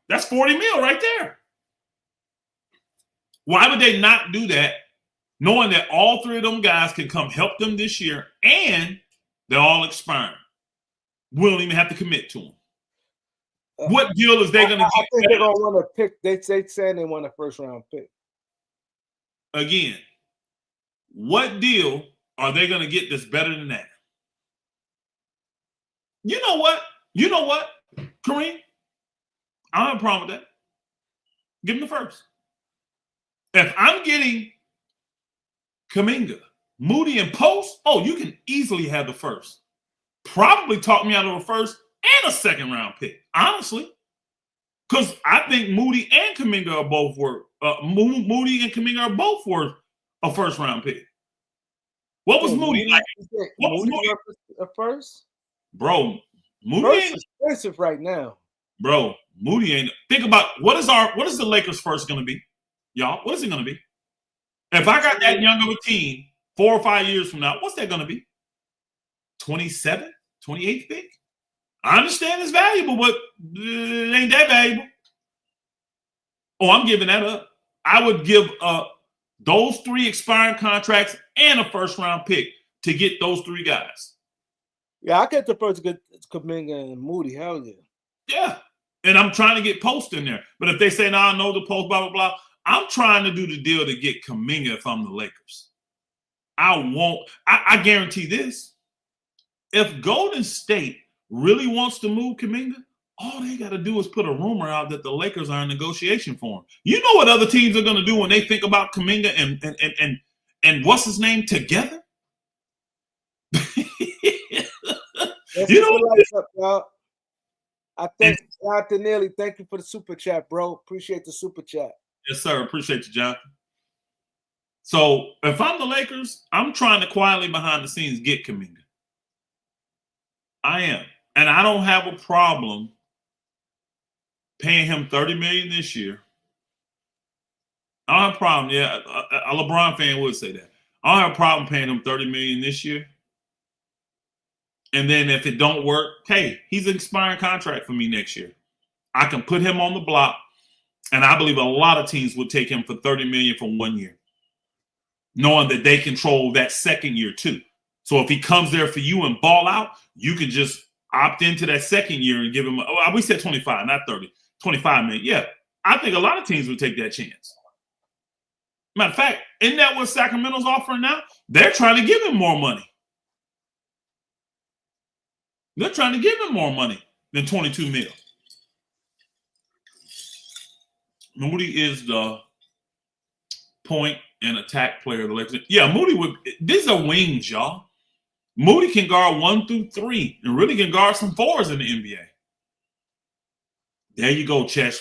That's 40 mil right there. Why would they not do that, knowing that all 3 of them guys can come help them this year and they're all expiring? We don't even have to commit to them. What deal is they going to get? I think they're going to want to pick. They say they want a first-round pick. Again, what deal are they going to get that's better than that? You know what? Kareem? I don't have a problem with that. Give them the first. If I'm getting Kuminga, Moody, and Post, you can easily have the first. Probably talk me out of a first and a second-round pick, honestly. Because I think Moody and Kuminga are both worth Moody and Kuminga are both worth a first-round pick. What was Moody like? What was Moody a first? Bro, Moody first ain't expensive right now. Bro, Moody ain't. Think about what is the Lakers' first going to be, y'all? What is it going to be? If I got that young of a team 4 or 5 years from now, what's that going to be? 27, 28th pick. I understand it's valuable, but it ain't that valuable. Oh, I'm giving that up. I would give up those 3 expiring contracts and a first-round pick to get those 3 guys. Yeah, I get the first good Kuminga and Moody. Hell yeah. Yeah. And I'm trying to get Post in there. But if they say, no, I know the Post, blah, blah, blah, I'm trying to do the deal to get Kuminga if I'm the Lakers. I guarantee this. If Golden State really wants to move Kuminga, all they got to do is put a rumor out that the Lakers are in negotiation for him. You know what other teams are going to do when they think about Kuminga and what's his name together? You know what's up, y'all? I thank Jonathan Neely. Thank you for the super chat, bro. Appreciate the super chat. Yes, sir. Appreciate you, Jonathan. So if I'm the Lakers, I'm trying to quietly behind the scenes get Kuminga. I am. And I don't have a problem paying him $30 million this year. I don't have a problem. Yeah, a LeBron fan would say that. I don't have a problem paying him $30 million this year. And then if it don't work, hey, he's an expiring contract for me next year. I can put him on the block, and I believe a lot of teams would take him for $30 million for 1 year, knowing that they control that second year too. So if he comes there for you and ball out, you can just opt into that second year and give him, we said 25, not 30, 25 million. Yeah, I think a lot of teams would take that chance. Matter of fact, isn't that what Sacramento's offering now? They're trying to give him more money. They're trying to give him more money than 22 mil. Moody is the point and attack player of the Lakers. Yeah, Moody would. These are wings, y'all. Moody can guard 1 through 3 and really can guard some 4s in the NBA. There you go, Check.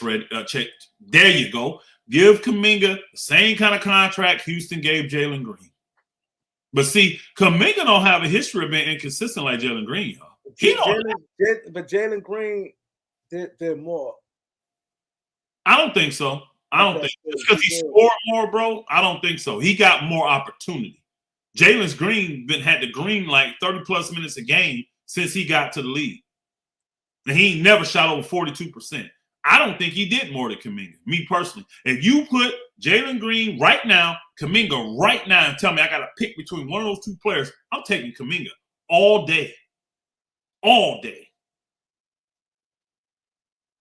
There you go. Give Kuminga the same kind of contract Houston gave Jalen Green. But see, Kuminga don't have a history of being inconsistent like Jalen Green, y'all. But Jalen Green did more. I don't think so. I don't think it's because he scored more, bro. I don't think so. He got more opportunity. Jalen's Green had the green like 30-plus minutes a game since he got to the league. And he never shot over 42%. I don't think he did more than Kuminga, me personally. If you put Jalen Green right now, Kuminga right now, and tell me I got to pick between one of those 2 players, I'm taking Kuminga all day. All day.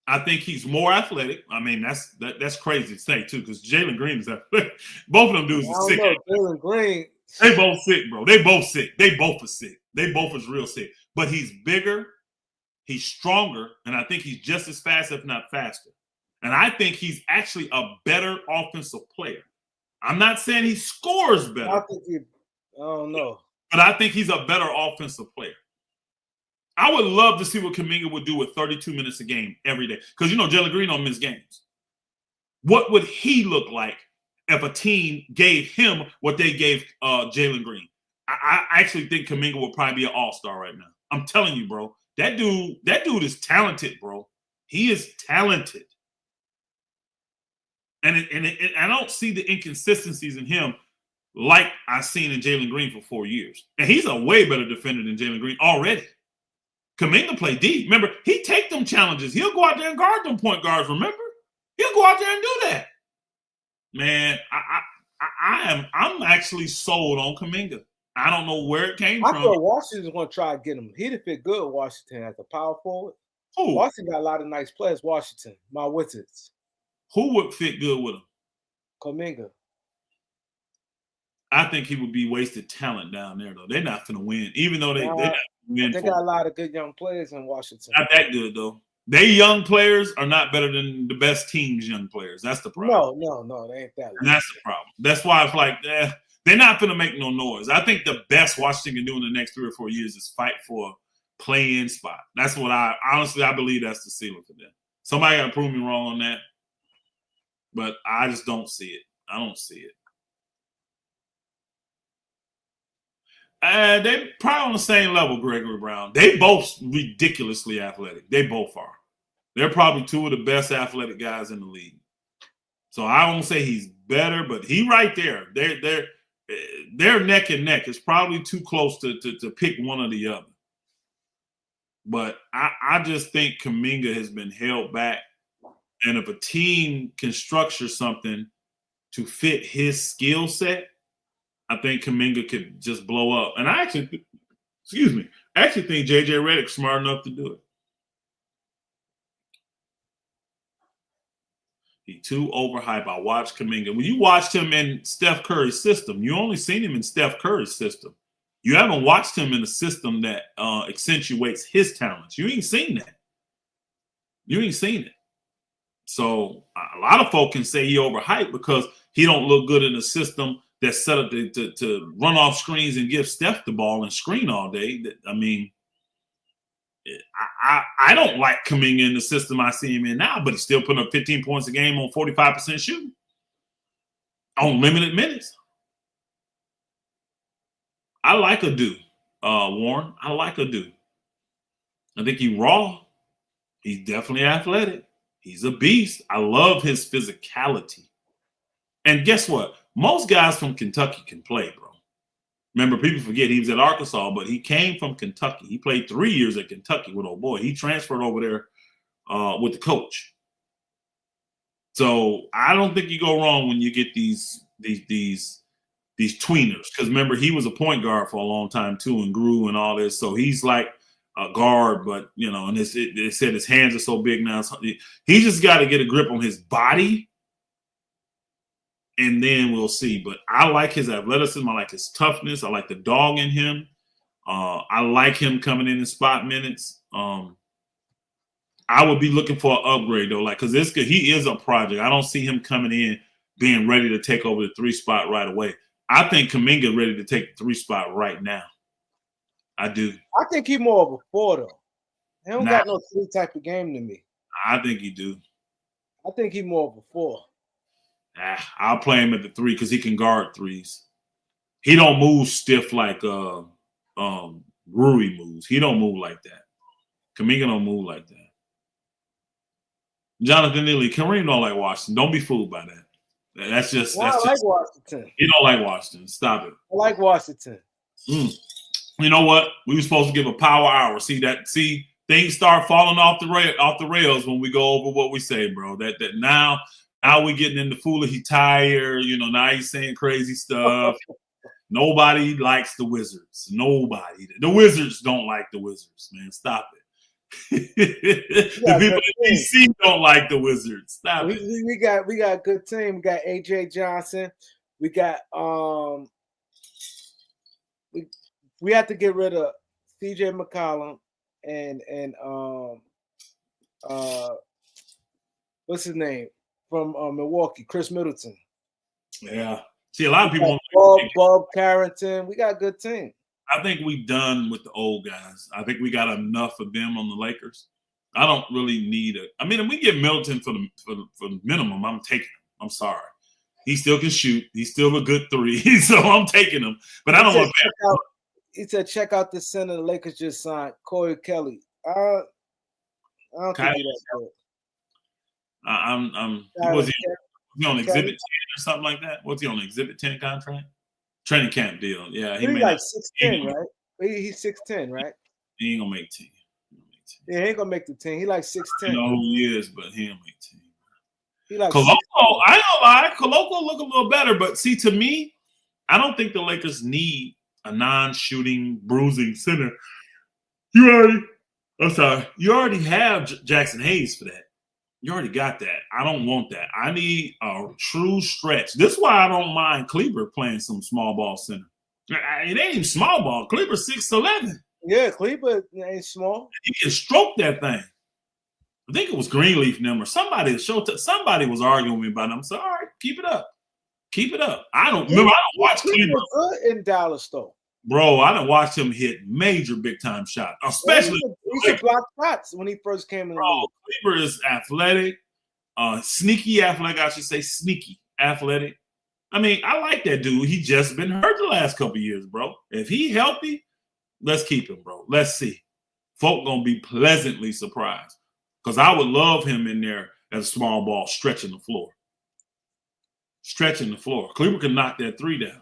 I think he's more athletic. I mean, that's crazy to say, too, because Jalen Green is athletic. Both of them dudes are sick. Jalen Green. They both sick, bro. They both sick. They both are sick. They both is real sick. But he's bigger. He's stronger. And I think he's just as fast, if not faster. And I think he's actually a better offensive player. I'm not saying he scores better. I don't know. But I think he's a better offensive player. I would love to see what Kuminga would do with 32 minutes a game every day. Because, you know, Jalen Green don't miss games. What would he look like if a team gave him what they gave Jalen Green? I actually think Kuminga will probably be an all-star right now. I'm telling you, bro. That dude is talented, bro. He is talented. And I don't see the inconsistencies in him like I've seen in Jalen Green for 4 years. And he's a way better defender than Jalen Green already. Kuminga play deep. Remember, he take them challenges. He'll go out there and guard them point guards, remember? He'll go out there and do that. Man, I'm actually sold on Kuminga. I don't know where it came from. I thought Washington's going to try to get him. He'd fit good with Washington as a power forward. Who? Washington got a lot of nice players. Washington, my Wizards. Who would fit good with him? Kuminga. I think he would be wasted talent down there, though. They're not going to win, even though they're not going to win. They got a lot of good young players in Washington. Not that good, though. They young players are not better than the best team's young players. That's the problem. No, they ain't that. And that's the problem. That's why it's like, they're not going to make no noise. I think the best Washington can do in the next 3 or 4 years is fight for a play-in spot. That's what I believe that's the ceiling for them. Somebody got to prove me wrong on that. But I just don't see it. I don't see it. They probably on the same level, Gregory Brown. They both ridiculously athletic. They both are. They're probably 2 of the best athletic guys in the league. So I won't say he's better, but he right there. They're neck and neck. It's probably too close to pick one or the other. But I just think Kuminga has been held back. And if a team can structure something to fit his skill set, I think Kuminga could just blow up. And I actually think JJ Redick's smart enough to do it. He's too overhyped. I watched Kuminga. When you watched him in Steph Curry's system, you only seen him in Steph Curry's system. You haven't watched him in a system that accentuates his talents. You ain't seen that. You ain't seen it. So a lot of folk can say he overhyped because he don't look good in a system that's set up to run off screens and give Steph the ball and screen all day. I mean, I don't like coming in the system I see him in now, but he's still putting up 15 points a game on 45% shooting on limited minutes. I like a dude, Warren. I like a dude. I think he's raw. He's definitely athletic. He's a beast. I love his physicality. And guess what? Most guys from Kentucky can play, bro. Remember, people forget he was at Arkansas, but he came from Kentucky. He played 3 years at Kentucky with old boy. He transferred over there with the coach. So I don't think you go wrong when you get these tweeners. Because remember, he was a point guard for a long time too, and grew and all this. So he's like a guard, but and they said his hands are so big now. So he just got to get a grip on his body. And then we'll see. But I like his athleticism. I like his toughness. I like the dog in him. I like him coming in spot minutes. I would be looking for an upgrade, though, because he is a project. I don't see him coming in being ready to take over the 3 spot right away. I think Kuminga ready to take the 3 spot right now. I do. I think he's more of a 4, though. He don't got no 3 type of game to me. I think he do. I think he's more of a 4. I'll play him at the 3 because he can guard 3s. He don't move stiff like Rui moves. He don't move like that. Kuminga don't move like that. Jonathan Neely, Kareem don't like Washington. Don't be fooled by that. That's just. I like Washington. You don't like Washington. Stop it. I like Washington. You know what? We were supposed to give a power hour. See things start falling off the rails when we go over what we say, bro. That now we getting into foolish. He tired. Now he's saying crazy stuff. Nobody likes the Wizards. Nobody. The Wizards don't like the Wizards, man. Stop it. The people in DC don't like the Wizards. Stop it. We got a good team. We got AJ Johnson. We got we have to get rid of CJ McCollum and what's his name from Milwaukee, Chris Middleton. Yeah. See, a lot of people Bob Carrington. We got a good team. I think we done with the old guys. I think we got enough of them on the Lakers. I don't really need if we get Middleton for the minimum, I'm taking him. I'm sorry. He still can shoot. He's still a good 3, so I'm taking him. But I don't want to. He said, check out the center the Lakers just signed, Corey Kelly. I don't think that's good. Was he on Exhibit 10 or something like that? What's he on, Exhibit 10 contract? Training camp deal. Yeah, he's like 6'10", right? He's 6'10", right? He ain't gonna make 10. Yeah, he ain't gonna make the 10. He like 6'10". I know who he is, but he ain't make 10. He like Koloko, I don't lie. Koloko look a little better, but see, to me, I don't think the Lakers need a non-shooting, bruising center. You already have Jackson Hayes for that. You already got that. I don't want that. I need a true stretch. This is why I don't mind Kleber playing some small ball center. It ain't even small ball. Kleber's 6'11". Yeah, Kleber ain't small. He can stroke that thing. I think it was Greenleaf and them or somebody. Somebody was arguing with me about them. So, all right, keep it up. Keep it up. I don't watch Kleber. Good in Dallas, though. Bro, I done watched him hit major big-time shots, especially. He could block shots when he first came in the league. Kleber is athletic, sneaky athletic, I should say, sneaky athletic. I mean, I like that dude. He just been hurt the last couple of years, bro. If he healthy, let's keep him, bro. Let's see. Folk gonna be pleasantly surprised because I would love him in there as a small ball stretching the floor. Stretching the floor. Kleber can knock that 3 down.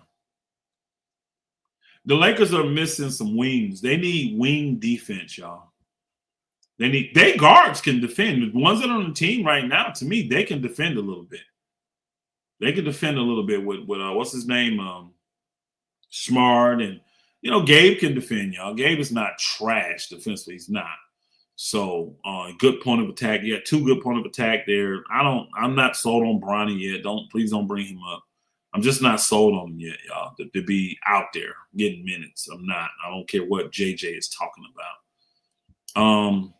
The Lakers are missing some wings. They need wing defense, y'all. They guards can defend. The ones that are on the team right now, to me, they can defend a little bit. They can defend a little bit with what's his name, Smart, and Gabe can defend, y'all. Gabe is not trash defensively. He's not. So good point of attack. Yeah, 2 good point of attack there. I'm not sold on Bronny yet. Please don't bring him up. I'm just not sold on him yet, y'all, to be out there getting minutes. I'm not. I don't care what JJ is talking about.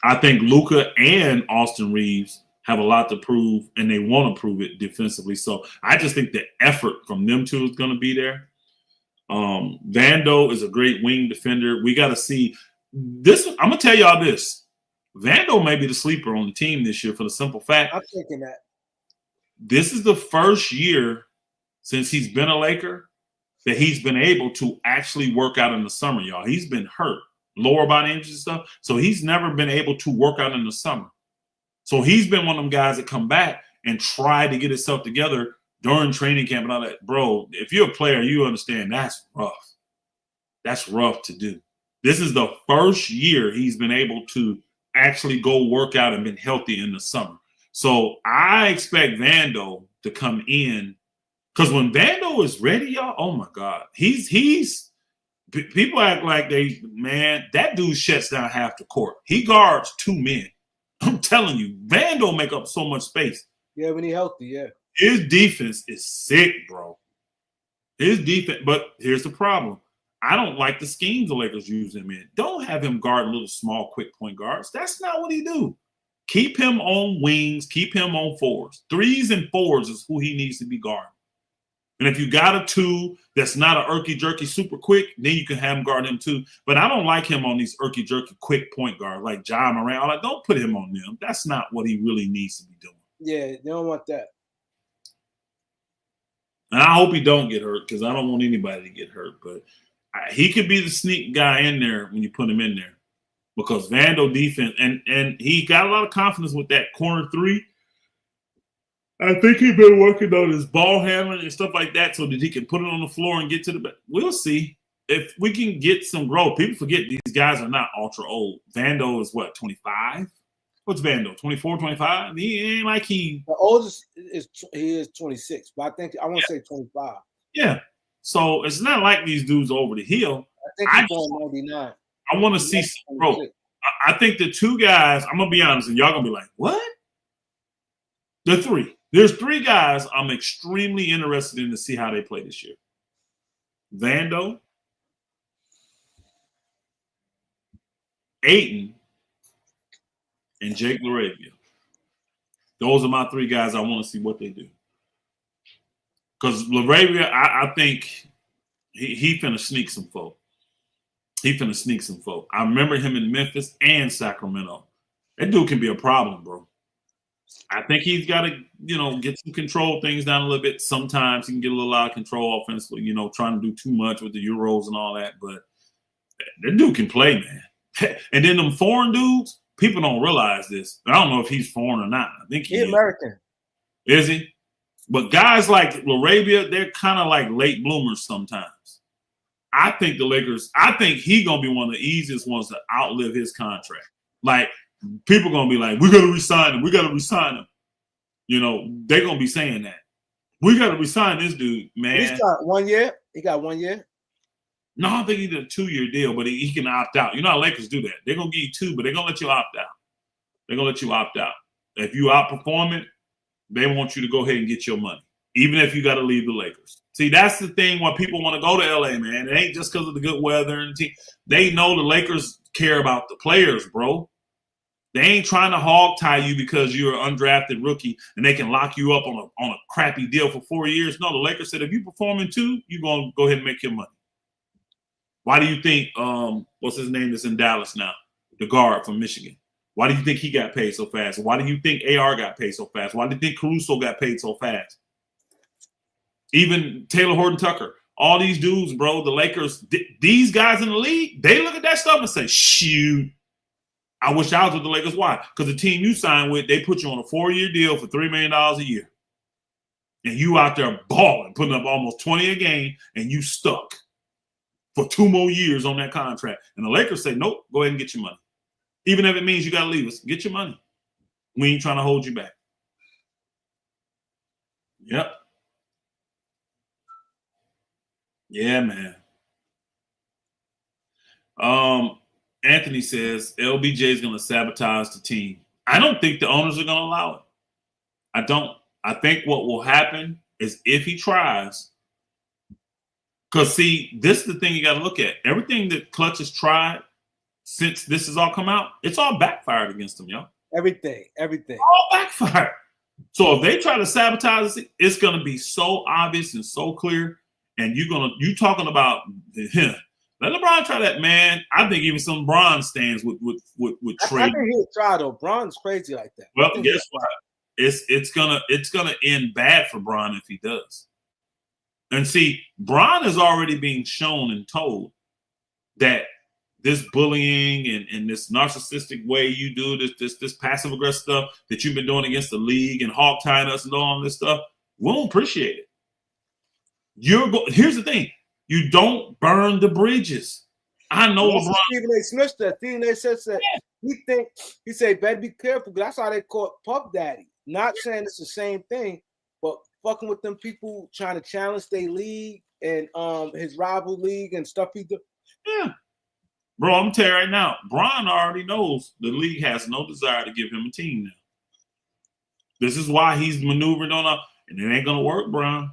I think Luka and Austin Reeves have a lot to prove, and they want to prove it defensively. So I just think the effort from them two is going to be there. Vando is a great wing defender. We got to see this. I'm going to tell y'all this. Vando may be the sleeper on the team this year for the simple fact. I'm thinking that. This is the first year since he's been a Laker that he's been able to actually work out in the summer, y'all. He's been hurt, lower body injuries and stuff. So he's never been able to work out in the summer. So he's been one of them guys that come back and try to get himself together during training camp and all that. Bro, if you're a player, you understand that's rough. That's rough to do. This is the first year he's been able to actually go work out and been healthy in the summer. So I expect Vando to come in, because when Vando is ready, y'all, oh my God, people act like that dude shuts down half the court. He guards 2 men. I'm telling you, Vando make up so much space. Yeah, when he's healthy, yeah. His defense is sick, bro. His defense, but here's the problem. I don't like the schemes the Lakers use him in. Don't have him guard little small, quick point guards. That's not what he do. Keep him on wings. Keep him on 4s. 3s and 4s is who he needs to be guarding. And if you got a 2 that's not an irky-jerky super quick, then you can have him guard him too. But I don't like him on these irky-jerky quick point guards like Ja Morant. Don't put him on them. That's not what he really needs to be doing. Yeah, they don't want that. And I hope he don't get hurt, because I don't want anybody to get hurt. But he could be the sneak guy in there when you put him in there, because Vando defense, and he got a lot of confidence with that corner 3. I think he's been working on his ball handling and stuff like that so that he can put it on the floor and get to the back. We'll see if we can get some growth. People forget these guys are not ultra old. Vando is what, 25? What's Vando, 24, 25? He ain't like he. The oldest is 26, but I want to say 25. Yeah. So it's not like these dudes over the hill. I think he's born 99. I want to see some growth. I think the 2 guys, I'm going to be honest, and y'all going to be like, what? The 3. There's 3 guys I'm extremely interested in to see how they play this year. Vando, Ayton, and Jake LaRavia. Those are my 3 guys I want to see what they do. Because LaRavia, I think he finna sneak some folk. I remember him in Memphis and Sacramento. That dude can be a problem, bro. I think he's got to, get some control things down a little bit. Sometimes he can get a little out of control offensively, trying to do too much with the Euros and all that. But that dude can play, man. And then them foreign dudes, people don't realize this. I don't know if he's foreign or not. I think he's American. Is he? But guys like LaRavia, they're kind of like late bloomers sometimes. I think the Lakers, he's going to be one of the easiest ones to outlive his contract. Like, people going to be like, we got to resign him. They're going to be saying that. We got to resign this dude, man. He's got 1 year. He got 1 year. No, I think he did a 2-year deal, but he can opt out. You know how Lakers do that. They're going to give you 2, but they're going to let you opt out. If you outperform it, they want you to go ahead and get your money, even if you got to leave the Lakers. See, that's the thing why people want to go to LA, man. It ain't just because of the good weather and the team. They know the Lakers care about the players, bro. They ain't trying to hog tie you because you're an undrafted rookie and they can lock you up on a crappy deal for 4 years. No, the Lakers said if you perform in 2, you're going to go ahead and make your money. Why do you think what's his name that's in Dallas now? The guard from Michigan. Why do you think he got paid so fast? Why do you think AR got paid so fast? Why do you think Caruso got paid so fast? Even Taylor Horton-Tucker. All these dudes, bro, the Lakers, these guys in the league, they look at that stuff and say, shoot, I wish I was with the Lakers. Why? Because the team you signed with, they put you on a 4-year deal for $3 million a year. And you out there balling, putting up almost 20 a game, and you stuck for 2 more years on that contract. And the Lakers say, nope, go ahead and get your money. Even if it means you got to leave us, get your money. We ain't trying to hold you back. Yep. Yeah, man. Anthony says LBJ is going to sabotage the team. I don't think the owners are going to allow it. I don't. I think what will happen is if he tries, because see, this is the thing you got to look at. Everything that Clutch has tried since this has all come out, it's all backfired against him, y'all. Everything. All backfired. So if they try to sabotage it, it's going to be so obvious and so clear. And you talking about him. Let LeBron try that, man. I think even some Bron stands with trade. I think he'll try though. Bron's crazy like that. Well, guess what? It's gonna end bad for Bron if he does. And see, Bron is already being shown and told that this bullying and this narcissistic way you do this passive aggressive stuff that you've been doing against the league and hog tying us and all this stuff, we don't appreciate it. Here's the thing. You don't burn the bridges. I know LeBron. Stephen A. Smith said. Stephen A. said he said better be careful. That's how they caught Puff Daddy. Not saying it's the same thing, but fucking with them people trying to challenge their league and his rival league and stuff he do. Yeah. Bro, I'm telling you right now, Bron already knows the league has no desire to give him a team now. This is why he's maneuvered and it ain't gonna work, Bron.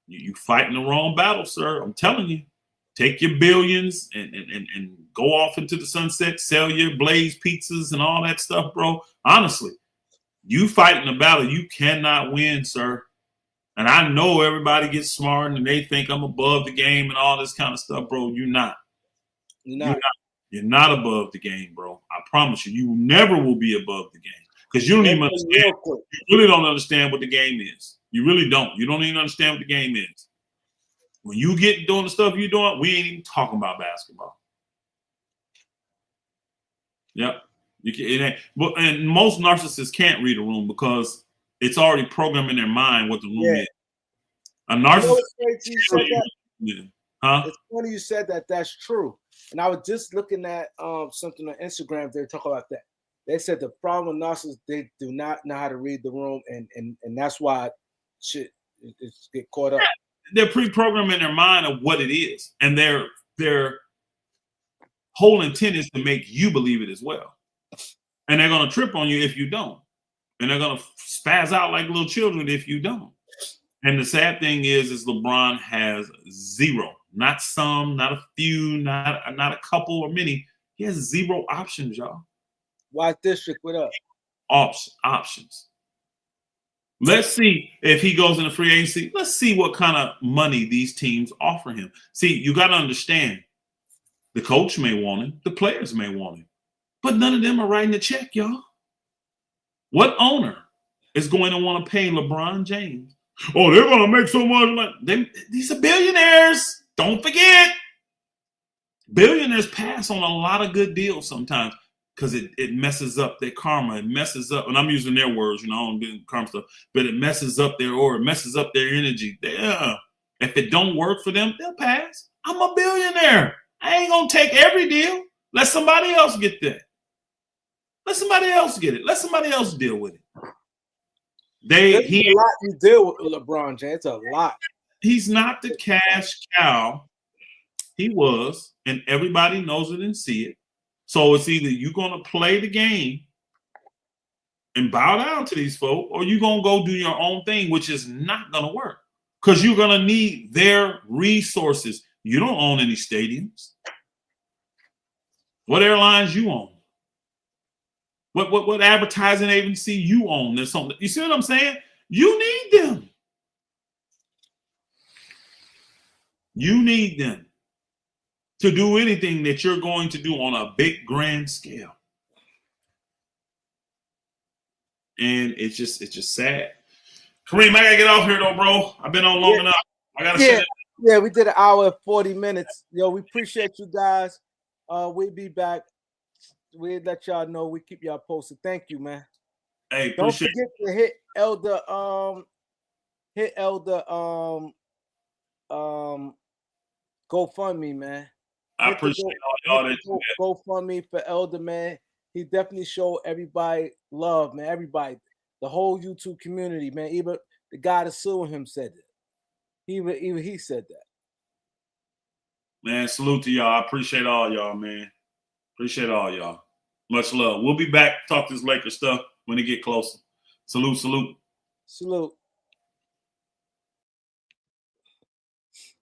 You fighting the wrong battle, sir. I'm telling you. Take your billions and go off into the sunset, sell your Blaze pizzas and all that stuff, bro. Honestly, you fighting a battle you cannot win, sir. And I know everybody gets smart and they think I'm above the game and all this kind of stuff, bro. You're not. You're not above the game, bro. I promise you. You never will be above the game because you don't even understand. You really don't understand what the game is. You really don't. You don't even understand what the game is. When you get doing the stuff you're doing, we ain't even talking about basketball. Yep. And most narcissists can't read a room because it's already programmed in their mind what the room is. A narcissist. It's funny you said that. That's true. And I was just looking at something on Instagram. They talk about that. They said the problem with narcissists, they do not know how to read the room, and that's why shit it's get caught up. They're pre-programmed in their mind of what it is, and their whole intent is to make you believe it as well. And they're gonna trip on you if you don't, and they're gonna spaz out like little children if you don't. And the sad thing is LeBron has zero, not some, not a few, not a couple or many. He has zero options, y'all. White District, what up? Options. Let's see if he goes into free agency. Let's see what kind of money these teams offer him. See, you got to understand, the coach may want him, the players may want him, but none of them are writing the check, y'all. What owner is going to want to pay LeBron James? Oh, they're going to make so much money. These are billionaires. Don't forget. Billionaires pass on a lot of good deals sometimes because it messes up their karma. It messes up, and I'm using their words, I don't do karma stuff, but it messes up their aura, it messes up their energy. If it don't work for them, they'll pass. I'm a billionaire. I ain't going to take every deal. Let somebody else get that. Let somebody else get it. Let somebody else deal with it. There's a lot you deal with LeBron James. It's a lot. He's not the cash cow he was, and everybody knows it and see it. So it's either you're going to play the game and bow down to these folk, or you're going to go do your own thing, which is not going to work because you're going to need their resources. You don't own any stadiums. What airlines you own? What advertising agency you own? There's something. You see what I'm saying? You need them. You need them to do anything that you're going to do on a big grand scale. And it's just sad. Kareem, I gotta get off here though, bro. I've been on long enough. I gotta say that. Yeah, we did an hour and 40 minutes. Yo, we appreciate you guys. We'll be back. We'll let y'all know. We keep y'all posted. Thank you, man. Hey, don't forget to hit Elder GoFundMe, man. I appreciate all y'all that GoFundMe for Elder, man. he definitely showed everybody love, man. Everybody, the whole YouTube community, man. Even the guy that's suing him said it. Even he said that. Man, salute to y'all. I appreciate all y'all, man. Appreciate all y'all. Much love. We'll be back. Talk this Lakers stuff when it get closer. Salute, salute. Salute.